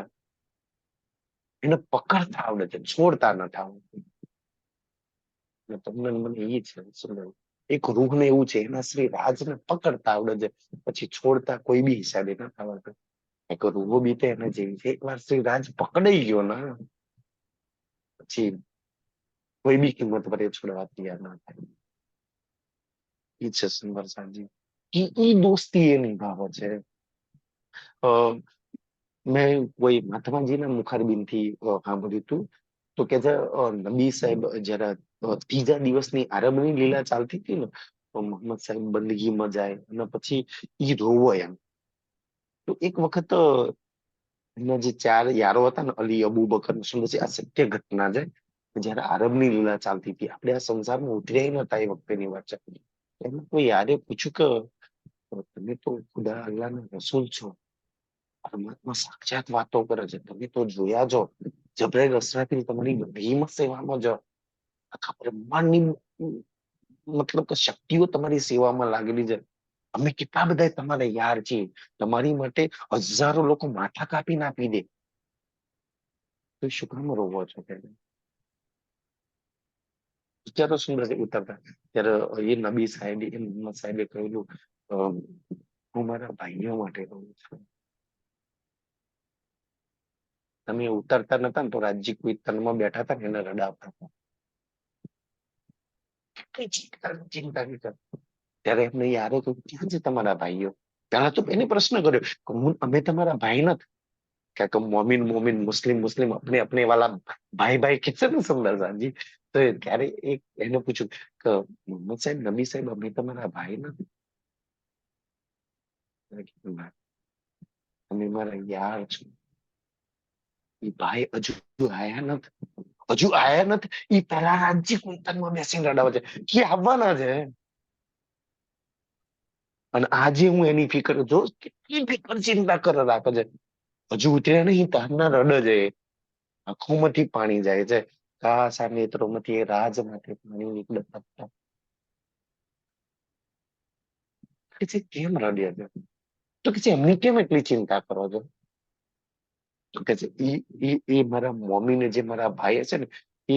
એને પકડતા આવડે છે, છોડતા નથી આવડતું. અને તમને ને મને એ છે સુંદર, એક રૂહ ને એવું છે એના શ્રી રાજને પકડતા આવડે છે, પછી છોડતા કોઈ બી હિસાબે નથી આવડતું. એક રૂહો બી તો એને જેવી છે, એકવાર શ્રી રાજ પકડાઈ ગયો ને પછી કોઈ બી કિંમત પર એ છોડવા તૈયાર ના થાય. એ છે સુંદર સાજી, એ દોસ્તી એ નિભાવે છે. મેં કોઈ મહાત્માજીના મુખારબિનથી સાંભળ્યું હતું, તો કે નબી સાહેબ જયારે ત્રીજા દિવસની આરંભની લીલા ચાલતી હતી ને, તો મોહમ્મદ સાહેબ બંદગીમાં જાય અને પછી ઈ રોવો એમ. તો એક વખત એના જે ચાર યારો હતા ને, અલી, અબુ બકર, આ સત્ય ઘટના છે. જયારે આરબની લીલા ચાલતી હતી, આપણે આ સંસારમાં ઉતર્યા નતા એ વખતેની વાત છે. એમાં કોઈ યારે પૂછ્યું કે તમે તો ખુદા અલ્લાહના રસૂલ છો, પરમાત્મા સાક્ષાત વાતો કરે છે, તમે તો જોયા છો, જબરેલ અસરાફીલ તમારી બધી સેવામાં જો, આખા બ્રહ્માંડની મતલબ કે શક્તિઓ તમારી સેવામાં લાગેલી છે. અમે કેટલા બધા તમારા યાર છીએ, તમારી માટે હજારો લોકો માથા કાપીને આપી દે, તો શું કામ રોવો છો? વિચારો સુંદર છે ઉતરતા ત્યારે એ નબી સાહેબ, એ મોહમ્મદ સાહેબે કહેલું, હું મારા ભાઈઓ માટે રહું છું. તમે ઉતરતા નતા ને તો રાજજી કોઈ તનમાં બેઠા હતા ને એને રડાવતા હતા. ચિંતા નહીં કર. ત્યારે એમને યાદ હતું, ક્યાં છે તમારા ભાઈઓ? પેલા તો એને પ્રશ્ન કર્યો કે અમે તમારા ભાઈ નથી, क्या तुम मोमिन मोमिन मुस्लिम मुस्लिम अपने अपने वाला भाई भाई कहते हैं ना सुंदर साहब, તો ત્યારે એક એને પૂછ્યું કે મોહમ્મદ સાહેબ, નબી સાહેબ, અમે તમારા ભાઈ નથી? એને કીધું, "ના, તમે મારા યાર છો. એ ભાઈ હજુ આયા નથી, હજુ આયા નથી, એ પેલા રાજજી કુંતનમાં બેસીને રડાવે છે, એ આવવાના છે. અને આજે હું એની ફિકર જો કેટલી ફિકર ચિંતા કરે રાખે છે, હજુ ઉતર્યા નહીં તારના રડે છે, આંખોમાંથી પાણી જાય છે, કાશ આ નેત્રોમાંથી એ રાજમાંથી પાણી નીકળે. કે છે કેમ રડ્યા છે? તો કે છે એમની કેમ એટલી ચિંતા કરો છો? તો કે છે એ મારા મમ્મીને, જે મારા ભાઈ હશે ને, એ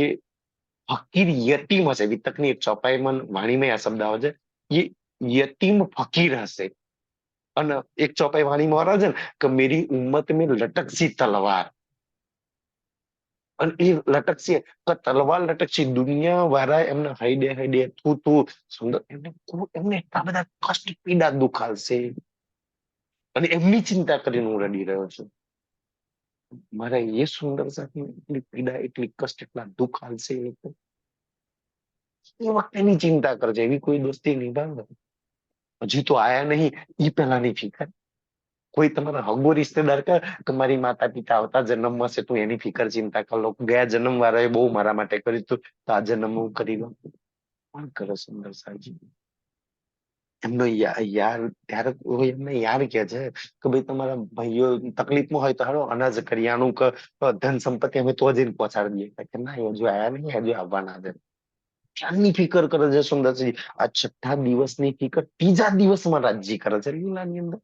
ફકીર યતીમ હશે. વિતકની એક ચોપાઈમાં વાણીમાં આ શબ્દ આવે છે, એ યતીમ ફકીર હશે. અને એક ચોપાઈ વાણીમાં આવે છે ને કે મેરી ઉમ્મત મેં લટકસી તલવાર, અને એ લટકશે કે તલવાર લટકશે, દુનિયા વાળા એમને હૈડે હૈડે તું તું સુંદર, એમને એટલા બધા કષ્ટ પીડા દુખાલશે, અને એમની ચિંતા કરીને હું રડી રહ્યો છું. મારા એ સુંદર સાથે એટલી પીડા, એટલી કષ્ટ, એટલા દુઃખ હાલશે એ લોકો, એ વખતેની ચિંતા કરજે. એવી કોઈ દોસ્તી નિભાવે, હજી તો આયા નહીં ઈ પહેલાની ફિકર. કોઈ તમારા હગો રિશ્તેદાર કે મારી માતા પિતા આવતા જન્મમાં છે, તું એની ફિકર ચિંતા કર લો, ગયા જન્મ વાળાએ બહુ મારા માટે કર્યું તું, તો આ જન્મ હું કરી લઉં. કોણ કરે સુંદર સાહેબજી? એમનો યાર ત્યારે એમને યાર કે છે કે ભાઈ તમારા ભાઈઓ તકલીફમાં હોય તો હાલો અનાજ કરિયાણું કે ધન સંપત્તિ અમે તો જઈને પહોંચાડી દઈએ, કે ના હજુ આયા નહીં, હજુ આવવાના છે. ક્યારની ફિકર કરે છે સુંદરસિંહ? આ છઠ્ઠા દિવસની ફિકર ત્રીજા દિવસમાં રાજજી કરે છે લીલાની અંદર.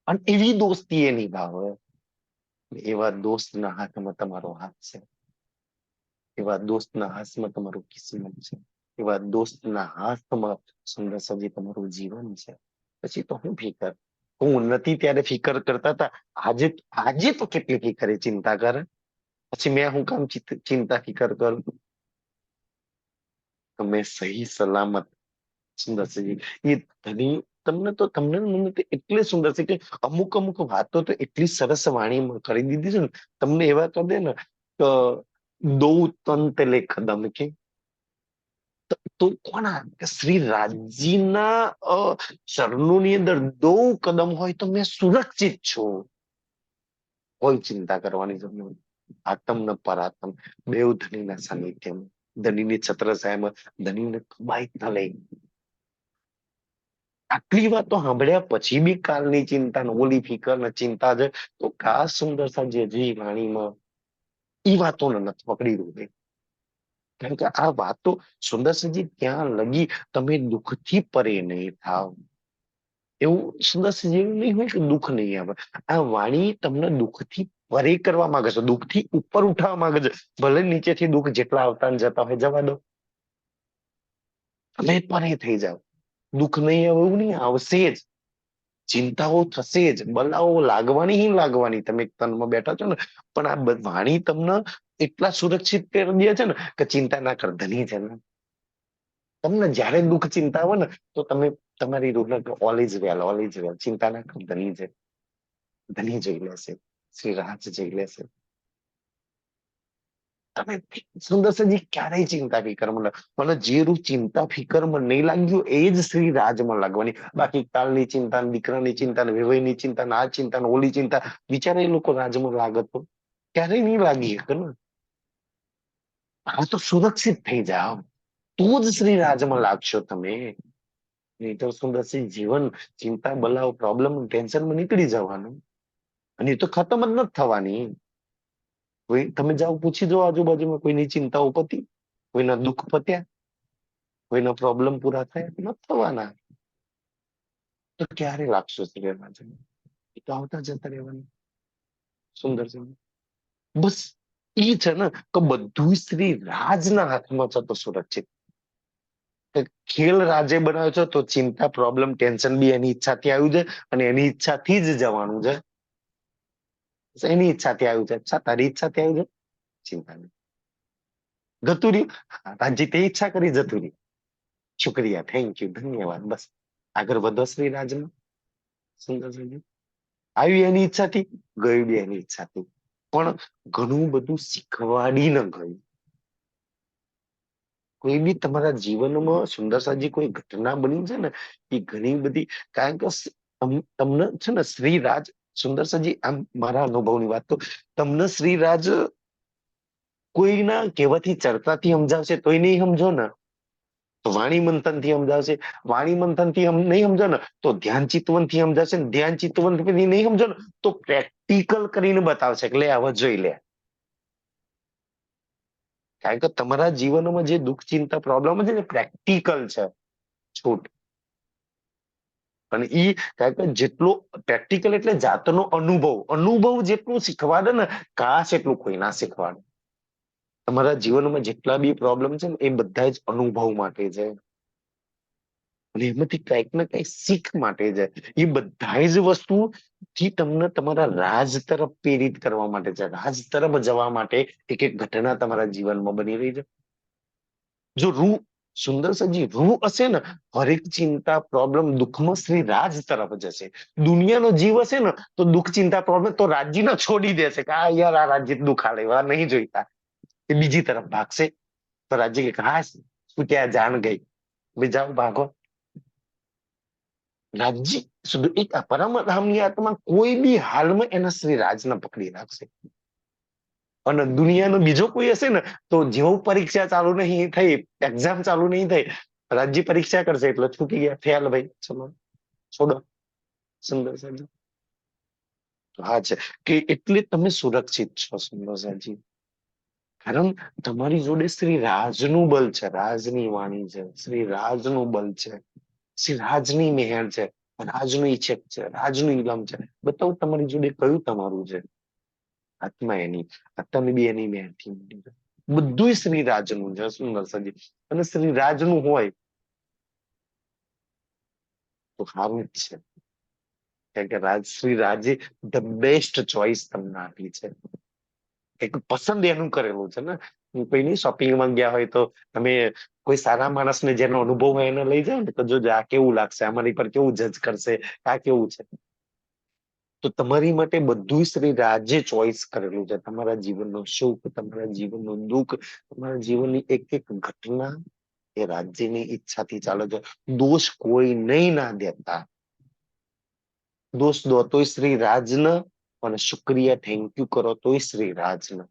અને એવી દોસ્તી એ નિભાવે. એવા દોસ્તના હાથમાં તમારો હાથ છે, એવા દોસ્તના હાથમાં તમારું કિસ્મત છે, એવા દોસ્તના હાથમાં સુંદર સજી તમારું જીવન છે. પછી તો હું ફિકર, હું નથી ત્યારે ફિકર કરતા હતા, આજે આજે તો કેટલી ફિકર ચિંતા કરે. પછી મેં હું કામ ચિંતા ફિકર કરું? તો મેં સહી સલામત સુંદર સજી એ ધની, તમને મને તો એટલે સુંદર છે કે અમુક અમુક વાતો તો એટલી સરસ વાણીમાં કરી દીધી છે ને, તમને એવા કરી દે ને કે દો તંત લે કદમ કે, તો કોના કે શ્રી રાજજીના ચરણોની અંદર દો કદમ હોય તો મેં સુરક્ષિત છું. કોઈ ચિંતા કરવાની જરૂર નથી. આત્મ ન પરાત્મ બેઉ ધનીના સાનિધ્યમાં, ધનીની છત્રછાયામાં, ધનીને કબાઈ ન લઈ. આટલી વાત તો સાંભળ્યા પછી બી કાલની ચિંતા ને ઓલી ફિકર ને ચિંતા છે, તો ખાસ સુંદર સાજી હજી વાણીમાં ઈ વાતોને નથી પકડી દઉં. કારણ કે આ વાતો સુંદર સજી ત્યાં લગી તમે દુઃખથી પરે નહીં થાવ, એવું સુદર્શનજી એવું નહીં હોય કે દુઃખ નહીં આવે. આ વાણી તમને દુઃખથી પરે કરવા માંગે છે, દુઃખથી ઉપર ઉઠાવવા માંગે છે. ભલે નીચેથી દુઃખ જેટલા આવતા ને જતા હોય જવા દો, તમે પરે થઈ જાઓ. દુઃખ નહીં આવે એવું નહીં, આવશે જ. ચિંતાઓ થશે જ, બલાઓ લાગવાની ହିଁ લાગવાની. તમે એક તનમાં બેઠા છો ને, પણ આ વાણી તમને એટલા સુરક્ષિત કરી દે છે ને કે ચિંતા ના કર, ધની છે ને. તમને જયારે દુઃખ ચિંતા આવે ને તો તમે તમારી રૂહને all is well, all is well, ચિંતા ના કર, ધની છે, ધની જોઈ લેશે, શ્રી રાજ જોઈ લેશે. તમે સુંદરજી ક્યારેય ચિંતા ફિકર મને જે રૂ ચિંતા ફિકર માં નહીં લાગ્યું એ જ શ્રી રાજમાં લાગવાની. બાકી કાલની ચિંતા, દીકરાની ચિંતા, વેવાઈની ચિંતા, આ ચિંતા, ઓલી ચિંતા, બિચારા એ લોકો રાજમાં લાગત તો ક્યારેય નહીં લાગી શકે ને. આ તો સુરક્ષિત થઈ જાઓ તો જ શ્રી રાજમાં લાગશો તમે. નહીં તો સુંદરસિંહ જીવન ચિંતા, બલાવ, પ્રોબ્લેમ, ટેન્શનમાં નીકળી જવાનું, અને એ તો ખતમ જ નથી થવાની. કોઈ તમે જાઓ પૂછી દો આજુબાજુમાં, કોઈની ચિંતાઓ પતી, કોઈના દુઃખ પત્યા, કોઈના પ્રોબ્લેમ પૂરા થયા? નથી થવાના. તો ક્યારે લાગશો શ્રી રાજમાં? એ તો આવતા જતા રહેવાનું. સુંદરસિંહ બસ એ છે ને કે બધું શ્રી રાજના હાથમાં છે તો સુરક્ષિત. ખેલ રાજે બનાવ્યો છે તો ચિંતા, પ્રોબ્લેમ, ટેન્શન બી એની ઈચ્છાથી આવ્યું છે, અને એની ઈચ્છાથી જ જવાનું છે. એની ઈચ્છાથી આવ્યું છે. અચ્છા, તારી ઈચ્છાથી આવ્યું છે, ચિંતા નહીં. જતું રહ્યું, રાજજી તે ઈચ્છા કરી, જતું રહ્યું. શુક્રિયા, થેન્ક યુ, ધન્યવાદ. બસ આગળ વધો શ્રી રાજમાં. સુંદરસિંહ આવ્યું એની ઈચ્છાથી, ગયું બી એની ઈચ્છાથી, પણ ઘણું બધું શીખવાડી ન ગયું. કોઈ બી તમારા જીવનમાં સુંદરસાજી કોઈ ઘટના બની છે ને, એ ઘણી બધી, કારણ કે તમને છે ને શ્રી રાજ, સુંદરસાજી આમ મારા અનુભવની વાત તો, તમને શ્રી રાજ કોઈના કહેવાથી, ચર્ચાથી સમજાવશે તોય નહીં સમજો ને, તો વાણી મંથન થી સમજાવશે. વાણી મંથન થી નહીં સમજો ને તો ધ્યાન ચિતવન થી સમજાવશે. ધ્યાન ચિતવન થી નહીં સમજો ને તો પ્રેક્ટિકલ કરીને બતાવશે કે લે હવે જોઈ લે. કારણ કે તમારા જીવનમાં જે દુઃખ, ચિંતા, પ્રોબ્લેમ છે ને પ્રેક્ટિકલ છે. છૂટ. અને ઈ કારણ કે જેટલો પ્રેક્ટિકલ એટલે જાતનો અનુભવ, અનુભવ જેટલું શીખવાડે ને, કાશ એટલું કોઈ ના શીખવાડે. તમારા જીવનમાં જેટલા બી પ્રોબ્લેમ છે ને એ બધા જ અનુભવ માટે છે, અને એમાંથી કઈક ને કઈક શીખ માટે છે. એ બધા જ વસ્તુ થી તમને તમારા રાજ તરફ પ્રેરિત કરવા માટે છે, રાજ તરફ જવા માટે એક એક ઘટના તમારા જીવનમાં બની રહી છે. જો રૂ સુંદરસજી રૂ હશે ને, હરેક ચિંતા, પ્રોબ્લેમ, દુઃખમાં શ્રી રાજ તરફ જશે. દુનિયાનો જીવ હશે ને તો દુઃખ, ચિંતા, પ્રોબ્લેમ તો રાજ્યને છોડી દેશે કે આ યાર આ રાજ્ય દુઃખ આલે, આ નહીં જોઈતા. એ બીજી તરફ ભાગશે. તો રાજ્ય કે હા શું ત્યાં જાન ગઈ, ભાઈ જાઓ ભાગો. રાજ્ય શુદ્ધ એક પરમધામની આત્મા કોઈ બી હાલમાં એના શ્રી રાજને પકડી રાખશે. અને દુનિયાનો બીજો કોઈ હશે ને તો જેવું પરીક્ષા ચાલુ નહીં થઈ, એક્ઝામ ચાલુ નહીં થઈ, રાજ્ય પરીક્ષા કરશે એટલે છૂટી ગયા, ફેલ ભાઈ, ચલો છોડો. સુંદરસાજી હા છે કે એટલે તમે સુરક્ષિત છો સુંદરસાજી, કારણ તમારી જોડે શ્રી રાજનું બલ છે, રાજની વાણી છે, શ્રી રાજનું બલ છે, શ્રી રાજની મેહર છે, રાજનું ઈચ્છક છે, રાજનું ઇલમ છે. બતાવું તમારી જોડે કયું તમારું છે? આત્મા એની, તમે બી એની મહેરથી મળી છે. બધું શ્રી રાજનું છે સુંદરસાજી, અને શ્રી રાજનું હોય તો સારું જ છે. કારણ કે શ્રી રાજે ધ બેસ્ટ ચોઈસ તમને આપી છે. એક પસંદ એનું કરેલું છે ને. કોઈ નહીં શોપિંગમાં ગયા હોય તો તમે કોઈ સારા માણસને જેનો અનુભવ હોય એને લઈ જાઓ ને તો જોજો આ કેવું લાગશે, અમારી પર કેવું જજ કરશે, આ કેવું છે. તો તમારી માટે બધું શ્રી રાજે ચોઈસ કરેલું છે. તમારા જીવનનું સુખ, તમારા જીવનનું દુઃખ, તમારા જીવનની એક એક ઘટના એ રાજ્યની ઈચ્છાથી ચાલે છે. દોષ કોઈ નહીં ના દેતા. દોષ દો તોય શ્રી રાજને, અને શુક્રિયા થેન્ક યુ કરો તોય શ્રી રાજને.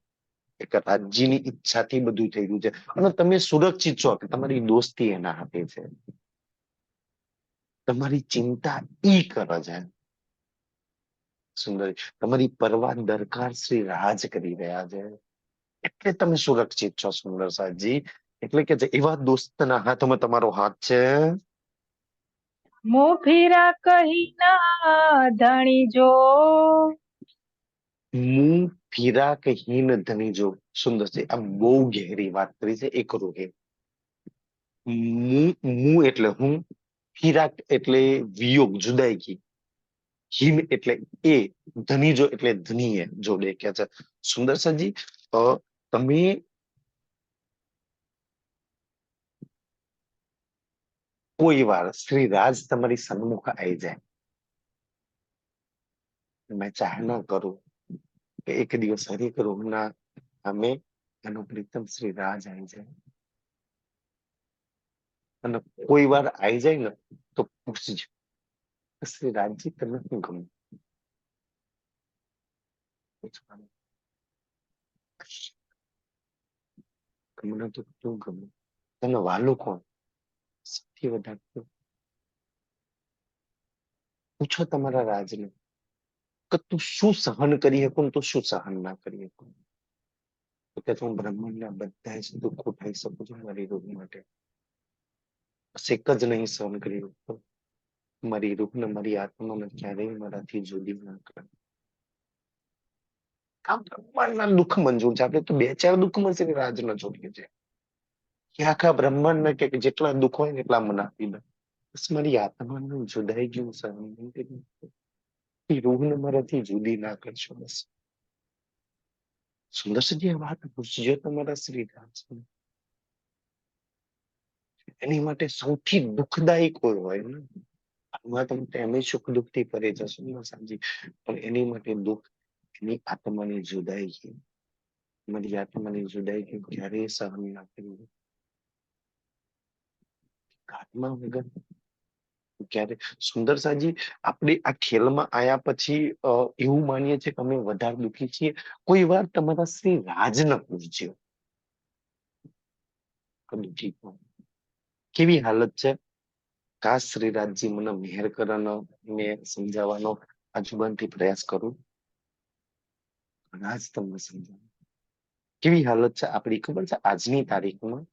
એક રાજ્યની ઈચ્છાથી બધું થઈ રહ્યું છે, અને તમે સુરક્ષિત છો કે તમારી દોસ્તી એના હાથે છે. તમારી ચિંતા ઈ કરે છે. સુંદર તમારી પરવા દરકાર શ્રી રાજ કરી રહ્યા છે, એટલે તમે સુરક્ષિત છો સુંદર સાહેબજી. એટલે કે એવા દોસ્તના હાથમાં તમારો હાથ છે. મું ફીરા કહી ના ધણી જો. મું ફીરા કહીન ધની જો. સુંદર છે. આ બહુ ગહેરી વાત કરી છે એક રોહે. મું એટલે હું, ફીરા એટલે વિયોગ, જુદાઈગી, હિમ એટલે એ, ધનીજો એટલે ધનીએ જોડે કે છે. સુંદર સરજી, તમે કોઈ વાર શ્રી રાજ તમારી સન્મુખ આવી જાય, મેં ચાહ ના કરું કે એક દિવસ હરિક રોગના અમે એનું પ્રીતમ શ્રી રાજ આવી જાય, અને કોઈ વાર આવી જાય ને તો પૂછજો શ્રી રાજજી તમને શું ગમે, પૂછવાનું. મને તો શું ગમે, તને વાલું કોણ, સૌથી વધારે પૂછો તમારા રાજને કે તું શું સહન કરી શકું, તું શું સહન ના કરી શકું. તો કે હું બ્રહ્માંડના બધા જ દુઃખો ઉઠાઈ શકું છું મારી રૂહ માટે, બસ એક જ નહીં સહન કરી શકતો, મારી રૂહને મારી આત્માને ક્યારેય મારાથી જુદી ના કરે. આ બ્રહ્માંડના દુઃખ મંજૂર છે, આપણે તો બે ચાર દુઃખમાં છે રાજને જોઈએ છે કે આખા બ્રહ્માંડને કે જેટલા દુઃખ હોય ને એટલા મને આપી દે, બસ મારી આત્માનું જુદાઈ ગયું સહન નહીં કરી શકતો. એ રૂહને મારાથી જુદી ના કરશો બસ. સુંદરજી આ વાત પૂછજો તમારા શ્રી રાજ, એની માટે સૌથી દુઃખદાયી કોઈ હોય ને, આમાં તમે એમ સુખ દુઃખ થી પરે જશો ને સાંજી, પણ એની માટે દુઃખ એની આત્માની જુદાઈ, મારી આત્માની જુદાઈ ક્યારેય સહન ના કરી. આત્મા વગર ક્યારે. સુંદર સાજી, આપણે આ ખેલમાં આયા પછી એવું માનીએ છીએ કે અમે વધારે દુઃખી છીએ. કોઈ વાર તમારા શ્રી રાજ ન પૂછજો દુઃખી કોણ, કેવી હાલત છે. કાશ શ્રીરાજજી મને મેહર કરવાનો, મેં સમજાવવાનો આજુબાનથી પ્રયાસ કરું, આજ તમને સમજાવું કેવી હાલત છે આપણી. ખબર છે આજની તારીખમાં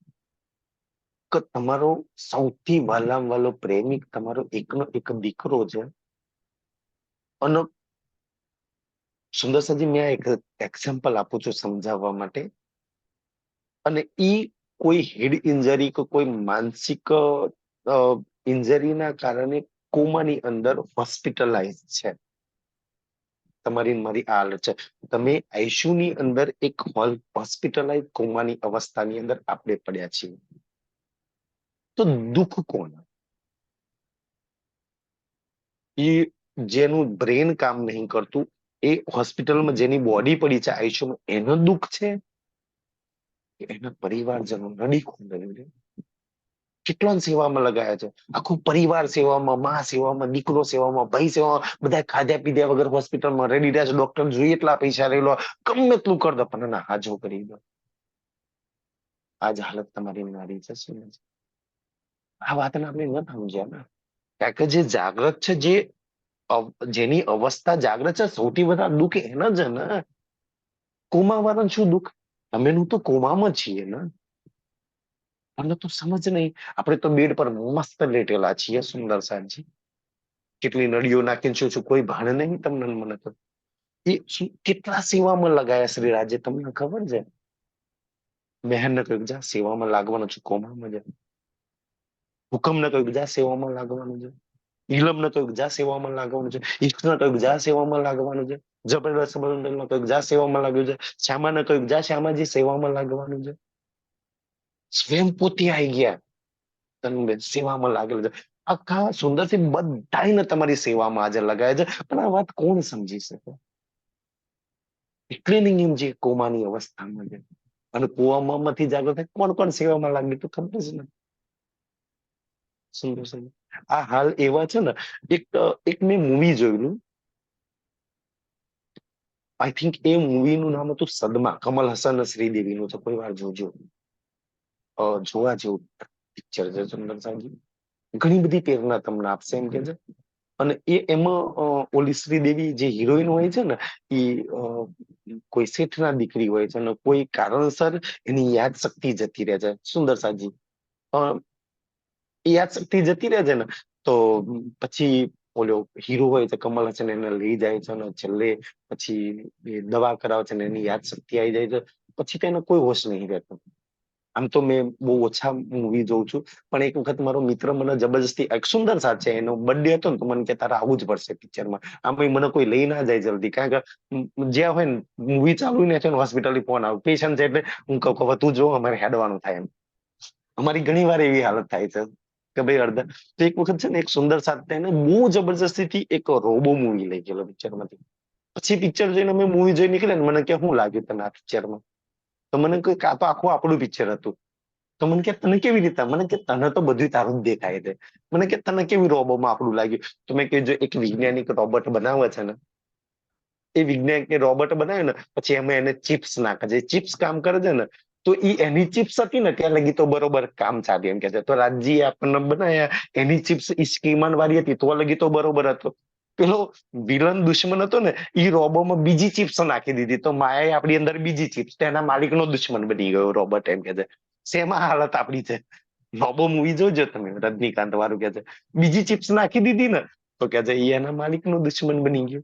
કે તમારો સૌથી વાલામાં વાલો પ્રેમિક તમારો એકનો એક દીકરો છે, અને સુંદર સાજી મેં એક એક્ઝામ્પલ આપું છું સમજાવવા માટે, અને ઈ કોઈ હેડ ઇન્જરી કે કોઈ માનસિક ઇન્જરીના કારણે કોમાની અંદર હોસ્પિટલાઇઝ છે. તમારી મારી આ હાલત છે, તમે આઈસીયુ ની અંદર એક હોસ્પિટલાઇઝ કોમાની અવસ્થાની અંદર આપણે પડ્યા છીએ. તો દુઃખ કોણ, એ જેનું બ્રેન કામ નહીં કરતું, એ હોસ્પિટલમાં જેની બોડી પડી છે આઈસીયુમાં, એનો દુઃખ છે કે એના પરિવારજનો રડી ખોંડે કેટલા સેવામાં લગાયા છે, આખું પરિવાર સેવામાં, માં સેવામાં, દીકરો સેવામાં, ભાઈ સેવામાં, બધા ખાધા પીધા વગર હોસ્પિટલમાં રેડી રહ્યા છે. ડોક્ટર જોઈએ એટલા પૈસા લઈ લો, ગમે એટલું કર દો, પણ ના હાજો કરી દો. આજ હાલત તમારી નારી છે. શું આ વાતને આપણે ન સમજ્યા ને, કારણ કે જે જાગૃત છે, જેની અવસ્થા જાગૃત છે, સૌથી વધારે દુઃખ એને જ ને. કોમા વાળાનું શું દુઃખ, અમેનું તો કોમામાં છીએ ને, તમને તો સમજ નહીં. આપણે તો બેડ પર મસ્ત લેટેલા છીએ સુંદર સાહેબજી, કેટલી નળીઓ નાખીને શું છું કોઈ ભાન નહીં તમને મને તો. એ કેટલા સેવામાં લગાયા શ્રી રાજે તમને ખબર છે. મહેનત કહ્યું જા સેવામાં લાગવાનું છે, કોમામાં જા. હુકમને કહ્યું જા સેવામાં લાગવાનું છે, ઇલમને કહ્યું જા સેવામાં લાગવાનું છે, ઈશ્વરને કહ્યું જા સેવામાં લાગવાનું છે, જબરદસ્ત કહ્યું જા સેવામાં લાગ્યું છે, શ્યામાને કહ્યું જા શ્યામાજી સેવામાં લાગવાનું છે. સ્વયં પોતે આવી ગયા તનુબેન સેવામાં લાગેલું છે. આખા સુંદરથી બધાને તમારી સેવામાં આજે લગાય છે, પણ આ વાત કોણ સમજી શકે. એટલે નહીં એમ જે કોમાની અવસ્થામાં છે, અને કુવામાંથી જાગૃત થાય કોણ કોણ સેવામાં લાગે તો ખબર જ નથી. સુંદર આ હાલ એવા છે ને, એક એક મેં મૂવી જોયેલું, આઈ થિંક એ મૂવી નું નામ હતું સદમા, કમલ હસન શ્રીદેવી નું છે, કોઈ વાર જોજો, જોવા જેવું પિક્ચર છે સુંદર સાહેબજી. ઘણી બધી પ્રેરણા તમને આપશે એમ કે છે. અને એમાં ઓલી શ્રીદેવી જે હિરોઈન હોય છે ને, એ કોઈ શેઠના દીકરી હોય છે, અને કોઈ કારણસર એની યાદ શક્તિ જતી રહે છે સુંદર સાહેબજી. એ યાદ શક્તિ જતી રહે છે ને, તો પછી ઓલો હીરો હોય તો કમલ હસન એને લઈ જાય છે અને છેલ્લે પછી એ દવા કરાવે છે ને એની યાદ શક્તિ આવી જાય છે, પછી તો એને કોઈ હોશ નહીં રહેતો. આમ તો મેં બહુ ઓછા મૂવી જોઉં છું, પણ એક વખત મારો મિત્ર મને જબરજસ્તી, એક સુંદર સાથ છે, એનો બર્થડે હતો ને તો મને કે તારે આવવું જ પડશે પિક્ચરમાં. આમ મને કોઈ લઈ ના જાય જલ્દી, કારણ કે જ્યાં હોય ને મૂવી ચાલુ ને છે ને હોસ્પિટલ ફોન આવે, પેશન્ટ છે એટલે હું કહું કે હવે તું જો અમારે હેડવાનું થાય એમ. અમારી ઘણી વાર એવી હાલત થાય છે કે ભાઈ અડધા. તો એક વખત છે ને એક સુંદર સાથ થઈને બહુ જબરજસ્તી થી એક રોબો મૂવી લઈ ગયેલો પિક્ચરમાંથી. પછી પિક્ચર જોઈને અમે મૂવી જોઈ નીકળ્યા ને, મને કે શું લાગ્યું તને આ પિક્ચરમાં? તો મને કહ્યું કે આ તો આખું આપણું પિક્ચર હતું. તો મને કે તને કેવી રીતે? મને કે તને તો બધું તારું જ દેખાય છે. મને કે તને કેવી રોબોમાં આપણું લાગ્યું? તો મેં કીધું જો એક વૈજ્ઞાનિક રોબોટ બનાવે છે ને, એ વિજ્ઞાનિક રોબોટ બનાવે ને પછી એમાં એને ચિપ્સ નાખે છે, ચિપ્સ કામ કરે છે ને, તો એ એની ચિપ્સ હતી ને ત્યાં લગી તો બરોબર કામ ચાલે એમ કે છે. તો રાજજી આપણને બનાયા એની ચિપ્સ સ્કીમાન વાળી હતી તો લગી તો બરોબર હતો. પેલો વિલન દુશ્મન હતો ને એ રોબોમાં બીજી ચિપ્સ નાખી દીધી, તો માયાએ આપણી અંદર બીજી ચિપ્સ, તેના માલિકનો દુશ્મન બની ગયો રોબોટ એમ કે છે. શેમાં હાલત આપડી છે? રોબો મૂવી જોજો તમે, રજનીકાંત વાળું કે છે બીજી ચિપ્સ નાખી દીધી ને તો કે છે એ એના માલિકનો દુશ્મન બની ગયો.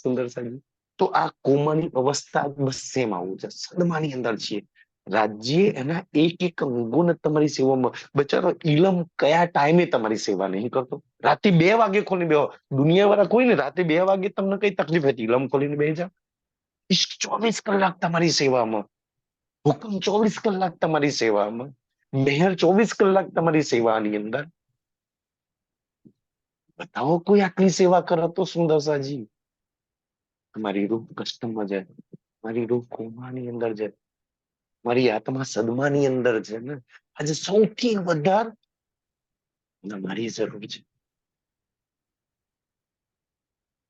સુંદર સાહેબ. તો આ કોમાની અવસ્થા બસ સેમ આવું છે, સદમાની અંદર છીએ. રાજ્ય એના એક એક અંગોને તમારી સેવામાં, બચારો ઇલમ કયા ટાઈમે તમારી સેવા નહીં કરતો. રાતે 2 વાગે ખોલી બેહો, દુનિયા વાળા કોઈ ને રાતે 2 વાગે તમને કઈ તકલીફ હતી? ઇલમ ખોલીને બેસી જાઓ. ઈશ્ક 24 કલાક તમારી સેવામાં, હુકમ 24 કલાક તમારી સેવામાં, મેહર 24 કલાક તમારી સેવાની અંદર. બતાવો કોઈ આટલી સેવા કરો તો સુંદર સાજી. તમારી રૂહ કષ્ટમાં જાય, મારી રૂહ કોમાની અંદર જાય, મારી આત્મા સદમાની અંદર છે ને, આજે સૌથી વધારે મારી જરૂર છે.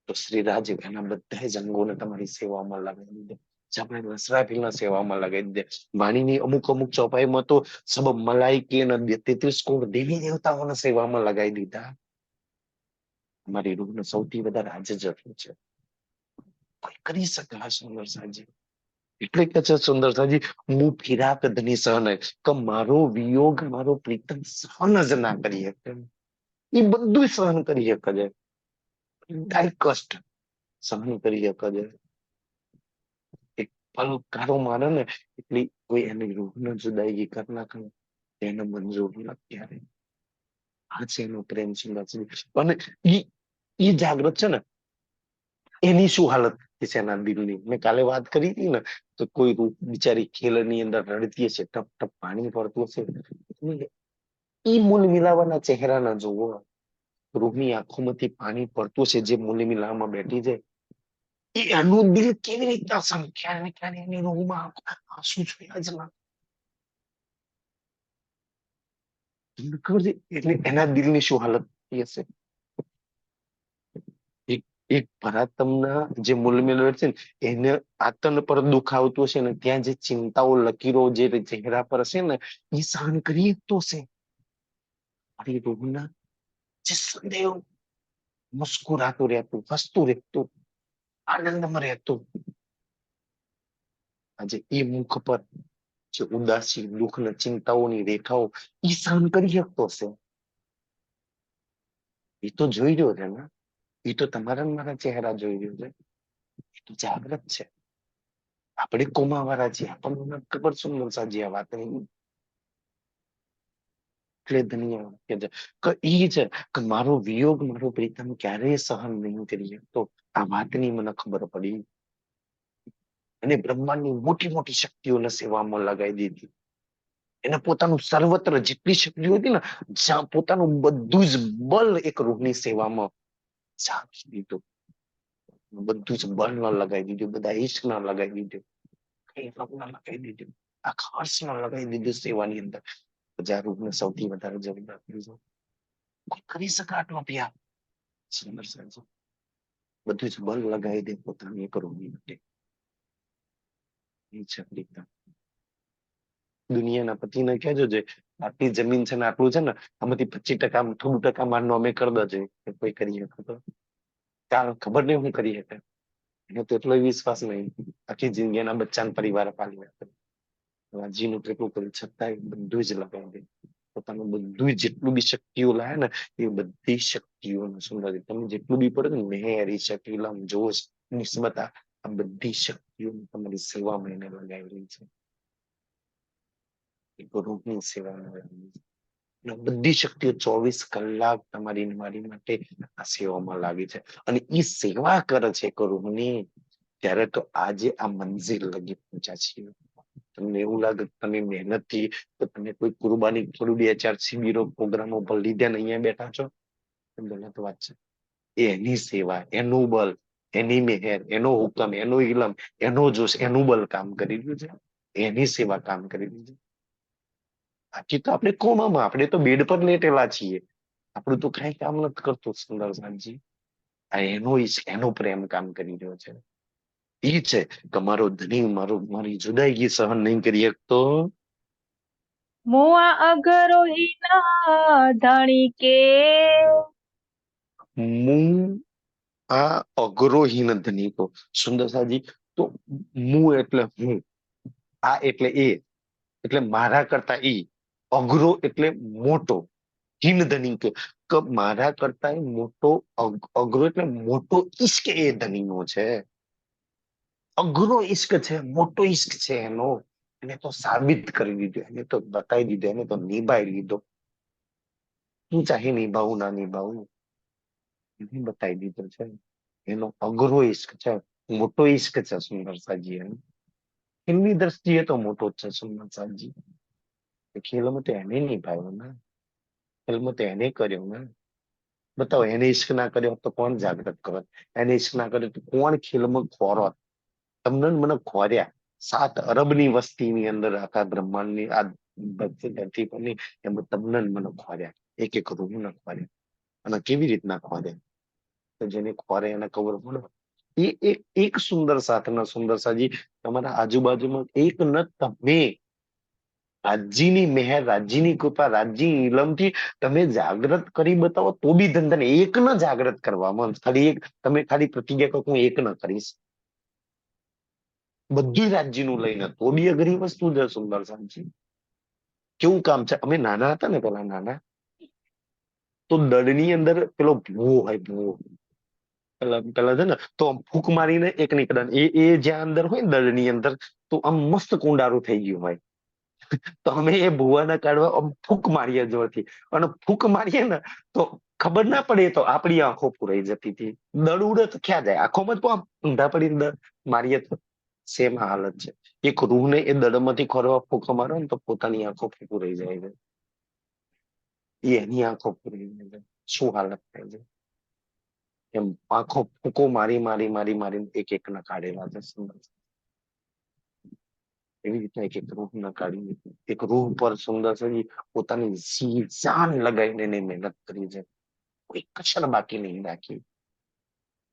તો શ્રી રાજ એના બધા જ અંગોને તમારી સેવામાં લગાવી દે. આપણે નસરાફીના સેવામાં લગાવી દે. વાણીની અમુક અમુક ચોપાઈમાં તો સબ મલાઈકી અને 33 કરોડ દેવી દેવતાઓને સેવામાં લગાવી દીધા. મારી રૂહને સૌથી વધારે આજે જરૂર છે. કોઈ કરી શકે આ સુંદર સાજી. એટલે કે છે સુંદર સાજી, હું ફિરાક ધની સહન, કે મારો વિયોગ મારો પ્રીતમ સહન જ ના કરી શકે. એ બધું સહન કરી શકે છે, ડાય કષ્ટ સહન કરી શકે છે. એક પલ કારો મારે ને એટલી કોઈ એની રૂહને જુદાઈ કરી નાખે એને મંજૂર નથી ત્યારે. આ છે એનો પ્રેમ સુંદર સાજી. અને ઈ જાગૃત છે ને, એની શું હાલત છે એના દિલની, મેં કાલે વાત કરી હતી ને, તો કોઈ રૂહ બિચારી ખેલની અંદર રડતી હશે, ટપ ટપ પાણી પડતું હશે, ઈ મૂલ મિલાવાના ચહેરા ના જોવો. રૂહની આંખોમાંથી પાણી પડતું હશે જે મૂલ મિલાવામાં બેઠી છે, એ એનું દિલ કેવી રીતના સંખ્યા ને ક્યારે એની રૂહમાં આંસુ જોયા જ ના. તમને ખબર છે એટલે એના દિલની શું હાલત થઈ હશે? એક એક ભરાતમના જે મૂલ મિલવે છે ને, એને આતન પર દુઃખ આવતું હશે ને, ત્યાં જે ચિંતાઓ લકીરો જે ચહેરા પર હશે ને, એ સહન કરી તો છે. મારી રૂહના જે સદૈવ મુસ્કુરાતું રહેતું, હસતું રહેતું, આનંદમાં રહેતું, આજે એ મુખ પર જે ઉદાસી દુઃખ ને ચિંતાઓની રેખાઓ એ સહન કરી શકતો હશે. એ તો જોઈ રહ્યો છે ને, એ તો તમારા મારા ચહેરા જોઈ રહ્યો છે, એ તો જાગ્રત છે. આપણે કોમા વાળા છીએ, આપણને ખબર સુંદર સાજી આ વાત નહીં. એટલે ધન્યવાદ કે છે કે ઈ છે કે મારો વિયોગ મારો પ્રીતમ ક્યારેય સહન નહીં કરી શકતો. આ વાતની મને ખબર પડી. અને બ્રહ્માંડની મોટી મોટી શક્તિઓને સેવામાં લગાવી દીધી. એને પોતાનું સર્વત્ર જેટલી શક્તિઓ હતી ને, પોતાનું બધું જ બળ એક રૂહની સેવામાં ઝાંકી દીધું. બધું જ બળ ન લગાવી દીધું, બધા ઈશ્ક ના લગાવી દીધું, કઈ ના લગાવી દીધું, આખા હર્ષ ના લગાવી દીધું સેવાની અંદર. જ્યાં રૂહને સૌથી વધારે જરૂરિયાત છે, કોઈ કરી શકે આટલો ત્યાગ? સુંદર સાહેબ બધું જ બળ લગાવી દે પોતાની એક રૂહની માટે. એ છે પ્રીતમ. દુનિયાના પતિને કહેજો છે આટલી જમીન છે ને આટલું છે ને, આમાંથી 25% થોડું ટકા મારનો અમે કરી દેજો, કોઈ કરી શકે તો ચાલ, ખબર નહીં હું કરી શકે. એને તો એટલો વિશ્વાસ નહીં, આખી જિંદગી એના બચ્ચાને પરિવાર પાલી નાખે, જીનું કેટલું કર્યું છતાંય બધું જ લગાવી દે. પોતાનું બધું જેટલું બી શક્તિઓ લાયા ને એ બધી શક્તિઓનું સુંદર, તમે જેટલું બી પડે ને મેર, ઈર્ષા, ઇલમ, જોશ, નિસ્બતા, આ બધી શક્તિઓ તમારી સેવામાં એને લગાવેલી છે. એ ગુરુની સેવામાં લગાવેલી છે. અને બધી શક્તિઓ 24 કલાક તમારી ને મારી માટે આ સેવામાં લાગી છે. અને એ સેવા કરે છે ગુરુની, ત્યારે તો આજે આ મંજિલ લગી પહોંચ્યા છીએ. તમને એવું લાગે તમે મહેનત થી તો તમે કોઈ કુરબાની થોડું 2-4 શિબિરો પ્રોગ્રામો પર લીધા ને અહીંયા બેઠા છો, ગલત વાત છે. એની સેવા, એનું બલ, એની મહેર, એનો હુકમ, એનો ઇલમ, એનો જોશ, એનું બલ કામ કરી રહ્યું છે. એની સેવા કામ કરી રહ્યું છે. બાકી તો આપણે કોમામાં, આપણે તો બેડ પર લેટેલા છીએ. આપણું તો કઈ કામ નથી કરતું સુંદર સાંજી. આ એનો એનો પ્રેમ કામ કરી રહ્યો છે. એ છે કે મારો ધણી મારી જુદાઈગી સહન નહીં કરી શકતો. મુઆ અગરોહીના ધણી કે હું આ અગ્રોહીન ધનિકો સુંદર સાજી. તો હું એટલે હું, આ એટલે એ, એટલે મારા કરતા એ, અઘરો એટલે મોટો, હિન ધનિક કે મારા કરતા મોટો, અઘરો એટલે મોટો ઈશ્ક એ ધણીનો છે. અઘરો ઈશ્ક છે, મોટો ઈશ્ક છે એનો. એને તો સાબિત કરી દીધું, એને તો બતાવી દીધું, એને તો નિભાઈ લીધો. તું ચાહે નિભાવું ના નિભાવું, એને બતાવી દીધો છે. એનો અઘરો ઈશ્ક છે, મોટો ઈશ્ક છે સુંદર સાજી. એમની દ્રષ્ટિએ તો મોટો જ છે સુંદર સાજી. ખેલમાં તો એને નિભાવ્યો ને, ખેલમાં તો એને કર્યો ને. બતાવો, એને ઈશ્ક ના કર્યો તો કોણ જાગૃત કરત? એને ઈશ્ક ના કર્યો તો કોણ ખેલમાં ખોરત? તમને ને મને ખોર્યા. 7 અરબની વસ્તીની અંદર આખા બ્રહ્માંડની આ ધરતી પરની એમાં તમને ને મને ખોર્યા. એક રૂમને ખોર્યા. અને કેવી રીતના ખોર્યા? તો જેને ખોરે એને ખબર પડે. એ એક સુંદર સાથના સુંદર સાજી, તમારા આજુબાજુમાં એક ન તમે રાજ્યની મેહર, રાજ્યની કૃપા, રાજ્યની ઇલમથી તમે જાગૃત કરી બતાવો તો બી ધંધાને એક ન જાગૃત કરવામાં, ખાલી એક તમે ખાલી પ્રતિજ્ઞા કહો હું એક ન કરીશ, બધું રાજ્યનું લઈને, તો બી અઘરી વસ્તુ છે સુંદર સાજી. કેવું કામ છે? અમે નાના હતા ને, પેલા નાના તો દળની અંદર પેલો ભૂવો હોય, ભૂવો પેલા છે ને, તો આમ ફૂંક મારીને એક નીકળે, એ જ્યાં અંદર હોય ને દળની અંદર, તો આમ મસ્ત કુંડારું થઈ ગયું હોય. તો અમે એ ભૂવાને કાઢવા આમ ફૂંક મારીએ જોરથી, અને ફૂંક મારીએ ને તો ખબર ના પડે તો આપણી આંખો પુરાઈ જતી હતી. દળ ઉડે તો ક્યાં જાય, આંખોમાં જ આમ ઊંધા પડીને મારીએ તો સેમ હાલત છે. એક રૂહને એ દળમાંથી ખોરવા ફૂંકો મારો ને તો પોતાની આંખો પુરાઈ જાય છે. એની આંખો પુરાઈ જાય છે. શું હાલત થાય છે? એમ આંખો ફૂંકો મારી મારી મારી મારીને એક એક ના કાઢેલા છે. એવી રીતના એક એક રૂહ ના કાઢી, એક રૂહ પર સુંદર છે પોતાની જાન લગાવીને એને મહેનત કરી છે. કોઈ કસર બાકી નહીં રાખી.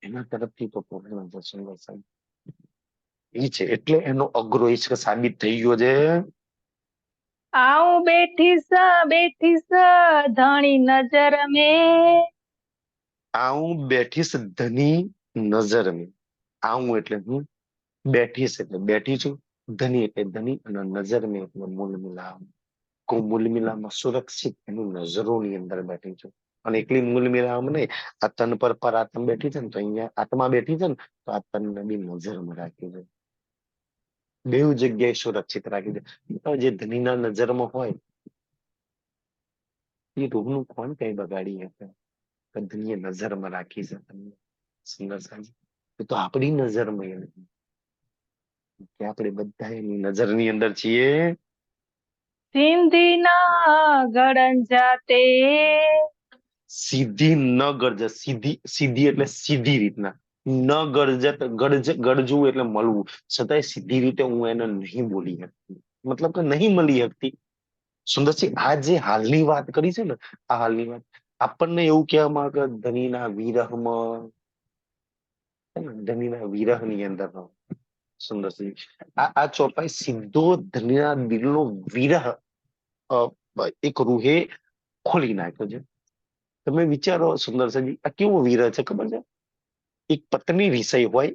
એના તરફથી તો પૂર્ણ છે સુંદર સાહેબ. એ છે એટલે એનો અઘરો ઈશ્ક સાબિત થઈ ગયો છે. આઉં બેઠી સ ધણી નજર મે. આવું બેઠીશ ધની નજર મેં. આવું એટલે હું, બેઠીશ એટલે બેઠી છું, ધની એટલે ધની, અને નજર મેં એટલે મૂલ મિલામ. મૂલ મિલામાં સુરક્ષિત એની નજરોની અંદર બેઠી છું. અને એકલી મૂલ મિલામ નહીં, આ તન પર આત્મ બેઠી છે ને, તો અહીંયા આત્મા બેઠી છે ને, તો આ તનને બી નજરમાં રાખી છે. બેઉ જગ્યાએ સુરક્ષિત રાખી છે. જે ધનીના નજરમાં હોય એ રૂહનું કોણ કઈ બગાડી શકે? ધનીએ નજરમાં રાખી છે તમને સુંદર સાજી. એ તો આપણી નજરમાં એ નથી કે આપણે બધા એની નજરની અંદર છીએ. સિંધીના ગળંજા તે. સીધી ન ગરજત, સીધી એટલે સીધી રીતના, ન ગરજત, ગરજવું એટલે મળવું, છતાંય સીધી રીતે હું એને નહીં બોલી શકતી, મતલબ કે નહીં મળી શકતી. સુંદરસિંહ, આ જે હાલની વાત કરી છે ને, આ હાલની વાત આપણને એવું કહેવામાં કે ધનીના વિરહમાં, ધનીના વિરહની અંદર સુંદરસિંહ, આ ચોપાઈ સીધો ધનીના દિલનો વિરહ એક રૂહે ખોલી નાખ્યો છે. તમે વિચારો સુંદરસિંહજી, આ કેવો વિરહ છે ખબર છે? એક પત્ની વિષય હોય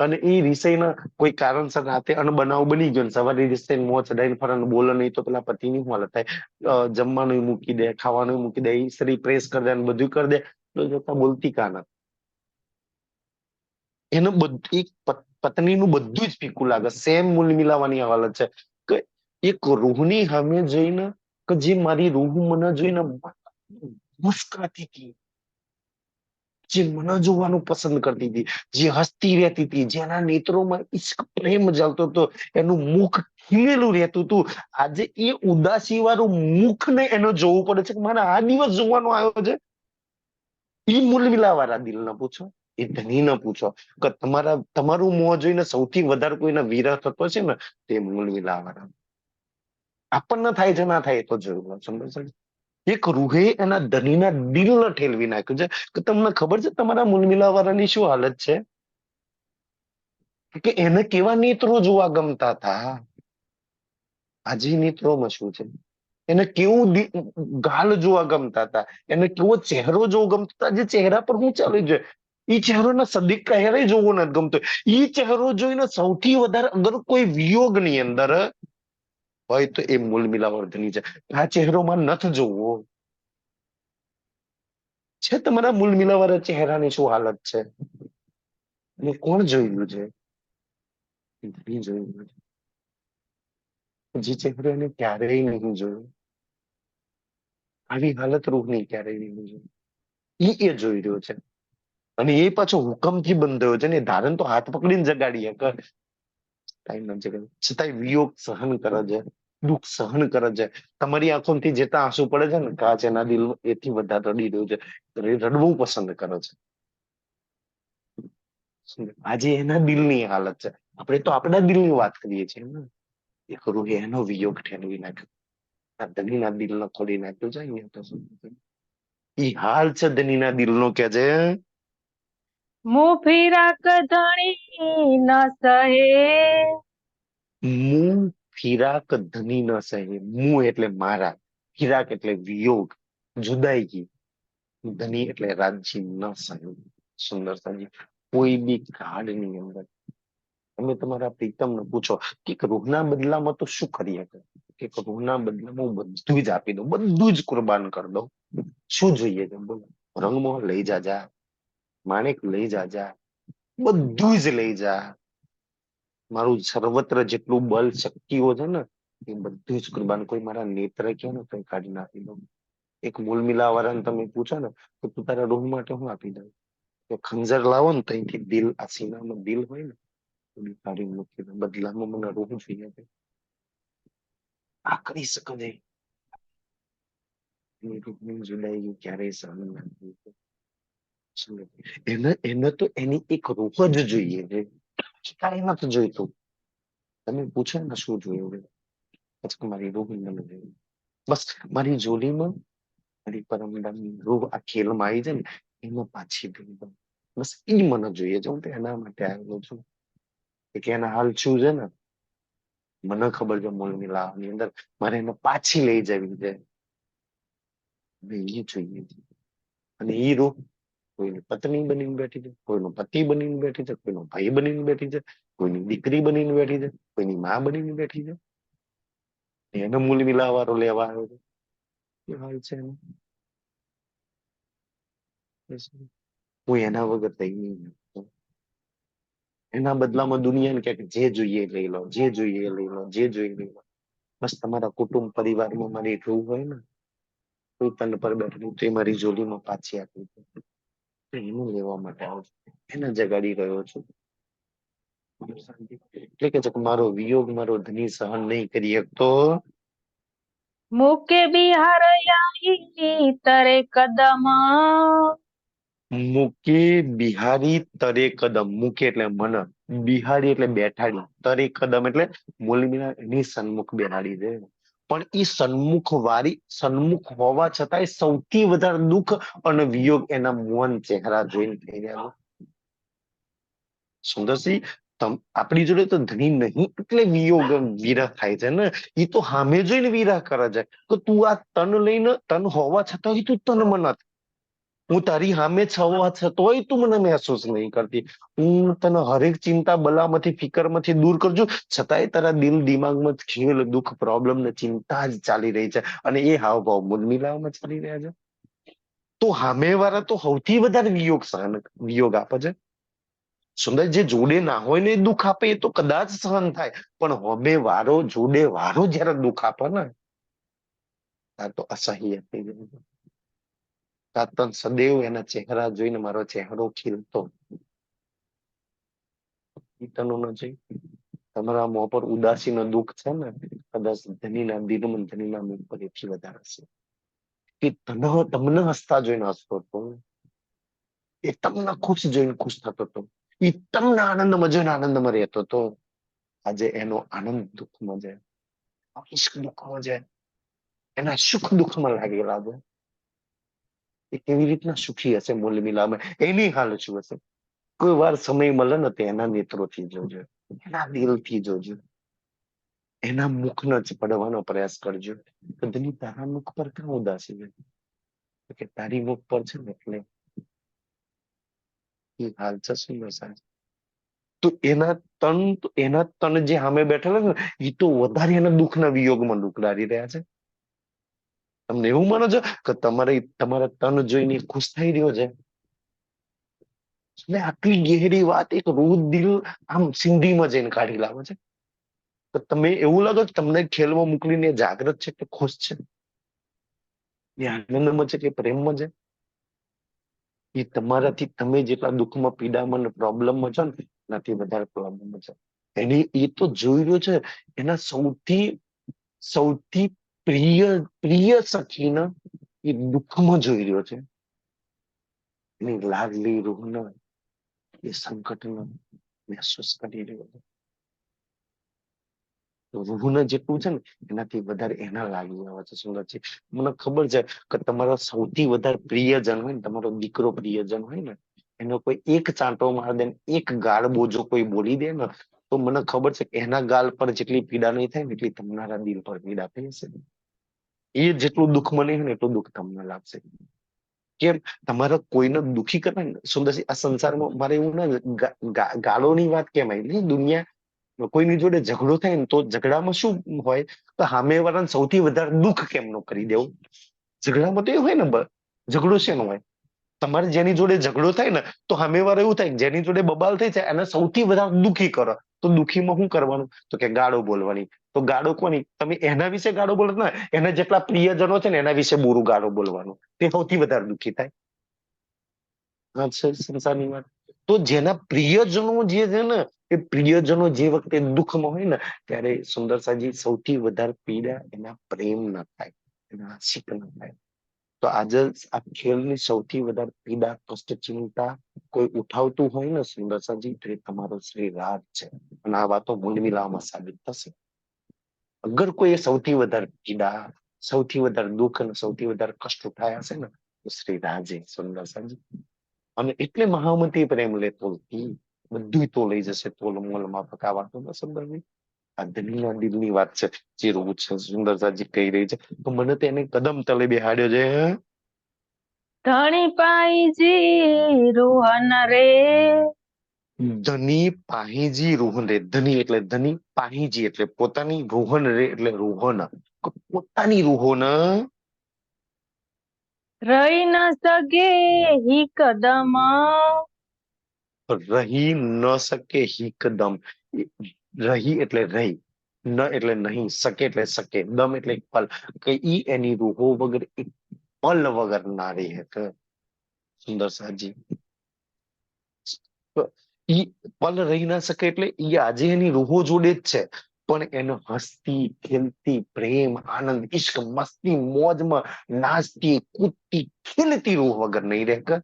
અને એ વિષયના કોઈ કારણસર રાતે અનબનાવ બની ગયો ને સવારે રિસાઈને મોં ચડાઈને ફરે ને બોલે નહીં તો પેલા પતિની શું હાલત થાય? જમવાનું મૂકી દે, ખાવાનું મૂકી દે, સ્ત્રી પ્રેસ કરી દે ને બધું કરી દે, તો જતા બોલતી કા નથી? એનું બધું એક પત્નીનું બધું જ ફીકું લાગે. સેમ મૂલ મિલાવાની હાલત છે કે એક રૂહની સામે જોઈને કે જે મારી રૂહ મને જોઈને મુસ્કાતી હતી, જે મને જોવાનું પસંદ કરતી હતી, જે હસતી રહેતી હતી, જેના નેત્રોમાં ઈશ્ક પ્રેમ જલતો હતો, એનું મુખ ખીલેલું રહેતું હતું, આજે એ ઉદાસી વાળું મુખ ને એને જોવું પડે છે કે મારે આ દિવસ જોવાનો આવ્યો છે. એ મૂલમિલા વાળા દિલ ના પૂછો, એ ધની ના પૂછો કે તમારું મોં જોઈને સૌથી વધારે કોઈને વિરહ થતો છે ને, તે મૂલમિલા વાળા. આપણને થાય છે ના થાય એ તો જોયું. સમજ? એક રૂહે એના ધનીના દિલને ઠેલવી નાખ્યું છે કે તમને ખબર છે તમારા મૂલમિલા વાળાની શું હાલત છે? કે એને કેવા નેત્રો જોવા ગમતા હતા, આજે નેત્રોમાં શું છે? એને કેવું ગાલ જોવા ગમતા હતા, એને કેવો ચહેરો જોવો ગમતો હતા, જે ચહેરા પર હું ચાલી જાય એ ચહેરોના સદીક ક્યારેય જોવો નથી ગમતો. એ ચહેરો જોઈને સૌથી વધારે અગર કોઈ વિયોગની અંદર હોય તો એ મૂલ મિલાવર્ધની છે. આ ચહેરોમાં નથી જોવો છે. તમારા મૂલ મિલાવાળા ચહેરાની શું હાલત છે? અને કોણ જોયેલું છે? નહીં જોયેલું છે. જે ચહેરો એને ક્યારેય નહીં જોયો, આવી હાલત રૂહની ક્યારેય નહીં જોઈ, એ જોઈ રહ્યો છે. અને એ પાછો હુકમથી બંધાયો છે ને, ધારણ તો હાથ પકડીને જગાડીએ કર ટાઈમ નથી જગાડ્યો, છતાંય વિયોગ સહન કરે છે, દુઃખ સહન કરે છે. તમારી આંખોથી જેટલા આંસુ પડે છે ને, કાચ એના દિલ એથી વધારે રડી રહ્યું છે, રડવું પસંદ કરે છે. આજે એના દિલની હાલત છે. આપણે તો આપણા દિલની વાત કરીએ છીએ ને. એ ખરું કે એનો વિયોગ ઠેલવી નાખ્યો, ધનીના દિલનો ખોલી નાખ્યો છે. અહીંયા તો ઈ હાલ છે ધનીના દિલનો કે છે મું ફિરાક ધણી ન સહે. મું ફિરાક ધની ન સહે. મું એટલે મારા, ફિરાક એટલે વિયોગ, જુદાઈગી, ધની એટલે રાજ્ય ન સહે. સુંદરતાજી, કોઈ બી કાળની અંદર તમે તમારા પ્રીતમને પૂછો કે રૂહના બદલામાં તો શું કરી શકે, કે રૂહના બદલામાં હું બધું જ આપી દઉં, બધું જ કુરબાન કરી દઉં. શું જોઈએ છે બોલો? રંગમોહન લઈ જાજા, માણેક લઈ જાજા, બધું જ લઈ જા. મારું સર્વત્ર જેટલું બળ શક્તિઓ છે ને એ બધું જ કુરબાન. કોઈ મારા નેત્ર કે ને તો કાઢી નાખી દઉં. એક મૂલ મિલાવાળાને તમે પૂછો ને તો તું તારા રૂહ માટે હું આપી દઉં? તો ખંજર લાવો ને તો અહીંથી દિલ, આ સીનામાં દિલ હોય ને કાઢી મૂકી દઉં. બદલામાં મને રૂહ જોઈએ છે. આ કરી શકો છે. જુદાઈ ક્યારેય સહન ના થયું. એને તો એની એક રૂહ જ જોઈએ છે, કાંઈ નથી જોઈતું. તમે પૂછો ને શું જોયું? પછી મારી રૂહ મને જોયું. બસ મારી જોડીમાં મારી પરમડાની રૂહ આ ખેલમાં આવી જાય ને એમાં પાછી દઈ દઉં. બસ એ મને જોઈએ છે. હું તો એના માટે આવેલો છું કે એના હાલ શું છે ને મને ખબર છે. મૂળ મિલાવાની અંદર મારે એને પાછી લઈ જવી છે. એ જોઈએ છે. અને એ રૂહ કોઈની પત્ની બનીને બેઠી છે, કોઈનો પતિ બનીને બેઠી છે, કોઈનો ભાઈ બનીને બેઠી છે, કોઈની દીકરી બનીને બેઠી છે, કોઈની માં બનીને બેઠી છે. એને મૂલ મિલાવાળો લેવા આવ્યો છે. શું હાલ છે એનો? હું એના વગર તઈ નહીં. એના બદલામાં દુનિયાને કે જે જોઈએ લઈ લો, જે જોઈએ લઈ લો, જે જોઈએ લઈ લો. બસ તમારા કુટુંબ પરિવારમાં મારી રૂહ હોય ને, કોઈ તન પર બેઠેલું તે મારી જોડીમાં પાછી આપી દે. એનું લેવા માટે આવું છું, એને જગાડી રહ્યો છું. એટલે કે મારો વિયોગ મારો ધની સહન નહીં કરી શકતો. મૂકે બિહાર આઈ તરે કદમ. મૂકે બિહારી તરે કદમ. મૂકે એટલે મન, બિહારી એટલે બેઠાડી, તરે કદમ એટલે મૂલમીના એની સન્મુખ બેહાડી દે. પણ એ સન્મુખ હોવા છતાંય સૌથી વધારે દુઃખ અને વિયોગ એના મોહન ચહેરા જોઈને થઈ રહ્યા. સુંદરસિંહ, આપણી જોડે તો ધની નહીં એટલે વિયોગ વિરહ થાય છે ને. એ તો સામે જોઈને વિરહ કરે છે કે તું આ તન લઈને, તન હોવા છતાં તું તન મનત. હું તારી સામે છવા છતોય તું મને મહેસૂસ નહીં કરતી. હું તને હરેક ચિંતા બલામાંથી ફિકરમાંથી દૂર કરજો, છતાંય તારા દિલ દિમાગમાં ખેલ દુઃખ પ્રોબ્લેમ ને ચિંતા જ ચાલી રહી છે, અને એ હાવભાવ મુલમિલાવામાં ચાલી રહ્યા છે. તો સામેવાળા તો સૌથી વધારે વિયોગ આપે છે. સુંદર, જે જોડે ના હોય ને એ દુઃખ આપે એ તો કદાચ સહન થાય, પણ હવે વારો જોડે વારો જયારે દુઃખ આપે ને, આ તો અસહ્ય થઈ જાય છે. કાતર સદૈવ એના ચહેરા જોઈને મારો ચહેરો ખીલતો. પિતાનું નથી, તમારા મોં પર ઉદાસી નો દુઃખ છે ને, કદાચ ધનીના દિલમાં ધનીના મુખ પર એથી વધારે છે. કે તમને હસતા જોઈને હસતો હતો, એ તમને ખુશ જોઈને ખુશ થતો હતો, એ તમને આનંદમાં જોઈને આનંદમાં રહેતો હતો. આજે એનો આનંદ દુઃખમાં જાય, ઈશ્ક દુઃખમાં જાય, એના સુખ દુઃખમાં લાગેલા છે. એ કેવી રીતના સુખી હશે મોલ મિલામાં, એની હાલ શું હશે? કોઈ વાર સમય મળે ને તો એના નેત્રોથી જોજો, એના દિલથી જોજો, એના મુખનો જ પડવાનો પ્રયાસ કરજો. કદની તારા મુખ પર ક્યાં ઉદાસી છે? કે તારી મુખ પર છે ને, એટલે એ હાલ છે સુંદર સાહેબ. તો એના તન જે સામે બેઠેલા ને, એ તો વધારે એના દુઃખના વિયોગમાં દુઃખદારી રહ્યા છે. તમને એવું માનો છો કે તમારા તન જોઈને ખુશ થઈ રહ્યો છે? એટલે આટલી ગહેરી વાત એક રૂહ દિલ આમ સિંધીમાં જઈને કાઢી લાવે છે. તો તમે એવું લાગે કે તમને ખેલમાં મોકલીને જાગ્રત છે કે ખુશ છે, એ આનંદમાં છે કે પ્રેમમાં છે? એ તમારાથી તમે જેટલા દુઃખમાં પીડામાં પ્રોબ્લેમમાં છો ને, એનાથી વધારે પ્રોબ્લેમમાં છે. એની એ તો જોઈ રહ્યો છે, એના સૌથી સૌથી પ્રિય પ્રિય સખીને એ દુઃખમાં જોઈ રહ્યો છે. એની લાગલી રૂહને, એ સંકટને મહેસૂસ કરી રહ્યો છે. રૂહને જેટલું છે ને, એનાથી વધારે એના લાગી આવે છે. સુંદરજી, મને ખબર છે કે તમારો સૌથી વધારે પ્રિયજન હોય ને, તમારો દીકરો પ્રિયજન હોય ને, એનો કોઈ એક ચાંટો માર દે, એક ગાળ બોજો કોઈ બોલી દે ને, તો મને ખબર છે કે એના ગાલ પર જેટલી પીડા નહીં થાય ને, એટલી તમારા દિલ પર પીડા થઈ હશે. એ જેટલું દુઃખ મને હોય ને, એટલું દુઃખ તમને લાગશે. કેમ? તમારે કોઈને દુઃખી કરતા ને સુંદરજી, આ સંસારમાં મારે એવું ના ગાળોની વાત કેમ આવી? દુનિયા કોઈની જોડે ઝઘડો થાય ને, તો ઝઘડામાં શું હોય? તો સામેવાળાને સૌથી વધારે દુઃખ કેમ ન કરી દેવું? ઝઘડામાં તો એવું હોય ને, ઝઘડો શેનો હોય? તમારે જેની જોડે ઝઘડો થાય ને, તો સામેવાળા એવું થાય, જેની જોડે બબાલ થઈ જાય એને સૌથી વધારે દુઃખી કરો. તો દુઃખીમાં શું કરવાનું? તો કે ગાળો બોલવાની. તો ગાળો કોની? તમે એના વિશે ગાળો બોલો ને, એના જેટલા પ્રિયજનો છે ને, એના વિશે બુરું ગાળો બોલવાનું, તે સૌથી વધારે દુઃખી થાય. આ છે સંસારની વાત. તો જેના પ્રિયજનો જે છે ને, એ પ્રિયજનો જે વખતે દુઃખમાં હોય ને, ત્યારે સુંદર સાજી સૌથી વધારે પીડા એના પ્રેમ ના થાય, એના આશિક ના થાય. તો આજે આ ખેલની સૌથી વધારે પીડા, કષ્ટ, ચિંતા કોઈ ઉઠાવતું હોય ને સુંદર સાજી, તો એ તમારો શ્રી રાજ છે. અને આ વાતો મૂળ મિલાવવામાં સાબિત થશે. અગર કોઈ સૌથી વધારે પીડા, સૌથી વધારે દુઃખ અને સૌથી વધારે કષ્ટ ઉઠાયા હશે ને, તો શ્રી રાજે સુંદર સાજી. અને એટલે મહામતી પ્રેમ લેતો બધું તો લઈ જશે, તોલ મોલમાં પકાવાતો ને સુંદરજી. આ ધનીના દિલની વાત છે, જે રોજ છે સુંદર સાજી કહી રહી છે. તો મને તો એને કદમ તલે બેહાડ્યો છે. ધણી પાઈજી રોહન રે, ધની પાહીજી રોહન રે. ધની એટલે ધની, પાહીજી એટલે પોતાની, રોહન રે એટલે રોહન, પોતાની રોહન રહી ન સગે હી કદમ, રહી ન શકે હિકદમ. રહી એટલે રહી, ન એટલે નહીં, શકે એટલે શકે, દમ એટલે એક પલ, કે ઈ એની રૂહો વગર એક પલ વગર ના રહી હકે. સુંદર સાજી, ઈ પલ રહી ના શકે એટલે ઈ આજે એની રૂહો જોડે જ છે, પણ એને હસતી ખેલતી પ્રેમ આનંદ ઈશ્ક મસ્તી મોજમાં નાચતી કૂદતી ખેલતી રૂહ વગર નહીં રહે કે.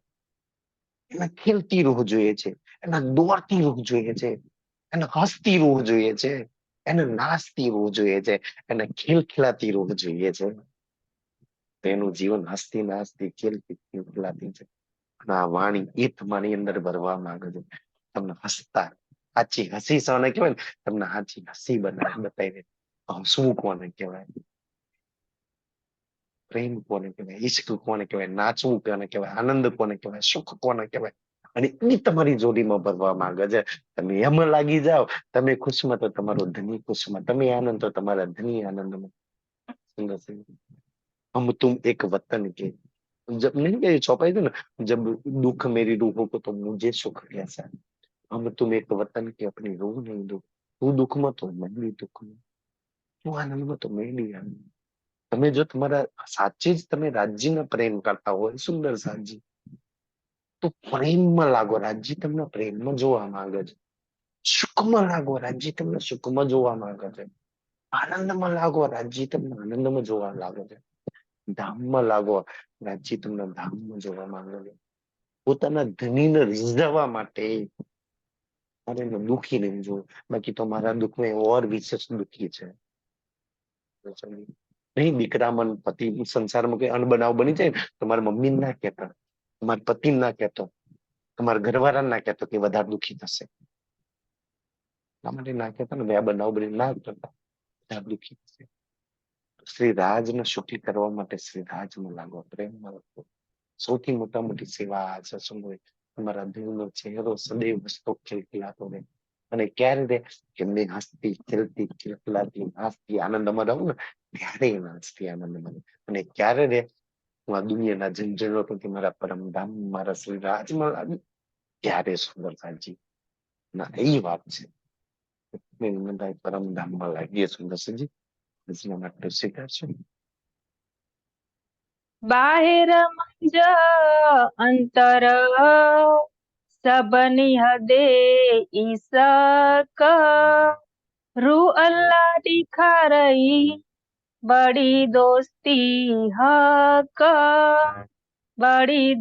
એને ખેલતી રૂહ જોઈએ છે, એને દોડતી રૂહ જોઈએ છે, એને હસતી રૂહ જોઈએ છે, એને નાચતી રૂહ જોઈએ છે, એને ખિલખિલાતી રૂહ જોઈએ છે. તેનું જીવન હસતી નાચતી ખેલતી ખિલખિલાતી છે. અને આ વાણી એ તમારી અંદર ભરવા માંગે છે. તમને હસતા, સાચી હસી કોને કહેવાય ને, તમને સાચી હસી બનાવી બતાવી. હસવું કોને કહેવાય? પ્રેમ કોને કહેવાય, ઈશ્ક કોને કહેવાય, નાચવું કોને કહેવાય, આનંદ કોને કહેવાય, સુખ કોને કહેવાય. અને એ તમારી જોડીમાં ભરવા માંગે છે. તમે એમ લાગી જાઓ, તમે ખુશમાં તો તમારો ધણી ખુશમાં, તમે આનંદ તો તમારા ધણી આનંદમાં. સુંદર છે. हम तुम एक वतन के, जब नहीं ये चौपाई थी ना, जब दुख मेरी रूह को तो मुझे सुख कैसा, हम तुम एक वतन के अपनी रूह नहीं दुख, તું દુઃખમાં તો મેં બી દુઃખમાં, તું આનંદમાં તો મેં બી આનંદ. તમે જો તમારા સાચે જ તમે રાજ્યને પ્રેમ કરતા હોય, સુંદર સાજી, તો પ્રેમમાં લાગો. રાજ્ય તમને પ્રેમમાં જોવા માંગે છે. સુખમાં લાગો. રાજ્ય તમને સુખમાં જોવા માંગે છે. આનંદમાં લાગો. રાજ્ય તમને આનંદમાં જોવા લાગે છે. ધામમાં લાગો. રાજ્ય તમને ધામમાં જોવા માંગે છે. પોતાના ધણીને રીઝવવા માટે મારે એને દુઃખી નહીં જોવું. બાકી તો મારા દુઃખમાં ઓર વિશેષ દુઃખી છે. નહીં દીકરામાં પતિ સંસારમાં કઈ અનબનાવ બની જાય ને, તો મારા મમ્મી ના કહેતા, મારા પતિ ના કહેતો, તમારા ઘરવાળા ના કહેતો કે વધારે દુઃખી થશે. એટલા માટે ના કહેતા ને, બે બનાવ બની ના કરતા, વધારે દુઃખી થશે. શ્રી રાજને સુખી કરવા માટે શ્રી રાજમાં લાગો, પ્રેમમાં લાગો. સૌથી મોટા મોટી સેવા આ છે. શું હોય? તમારા દિલનો ચહેરો સદૈવ હસતો ખિલખિલાતો રહે. અને ક્યારે રે? એમની હસતી ખિલતી ખિલખિલાતી હસતી આનંદમાં રહું ને, ત્યારે નાચતી આનંદમાં રહું. અને ક્યારે રે? હું આ દુનિયાના ઝંઝરતોથી મારા પરમધામ મારા શ્રી રાજમાં લાગુ, ત્યારે સુંદર સાજી. ના એ વાત છે. પરમધામમાં લાગીએ સુંદર સજી. એના માટે સ્વીકારશો. બાહેર મંજ અંતર सबनी हदे ईसक रू अल्लाह दिखा रही बड़ी दोस्ती हक बड़ी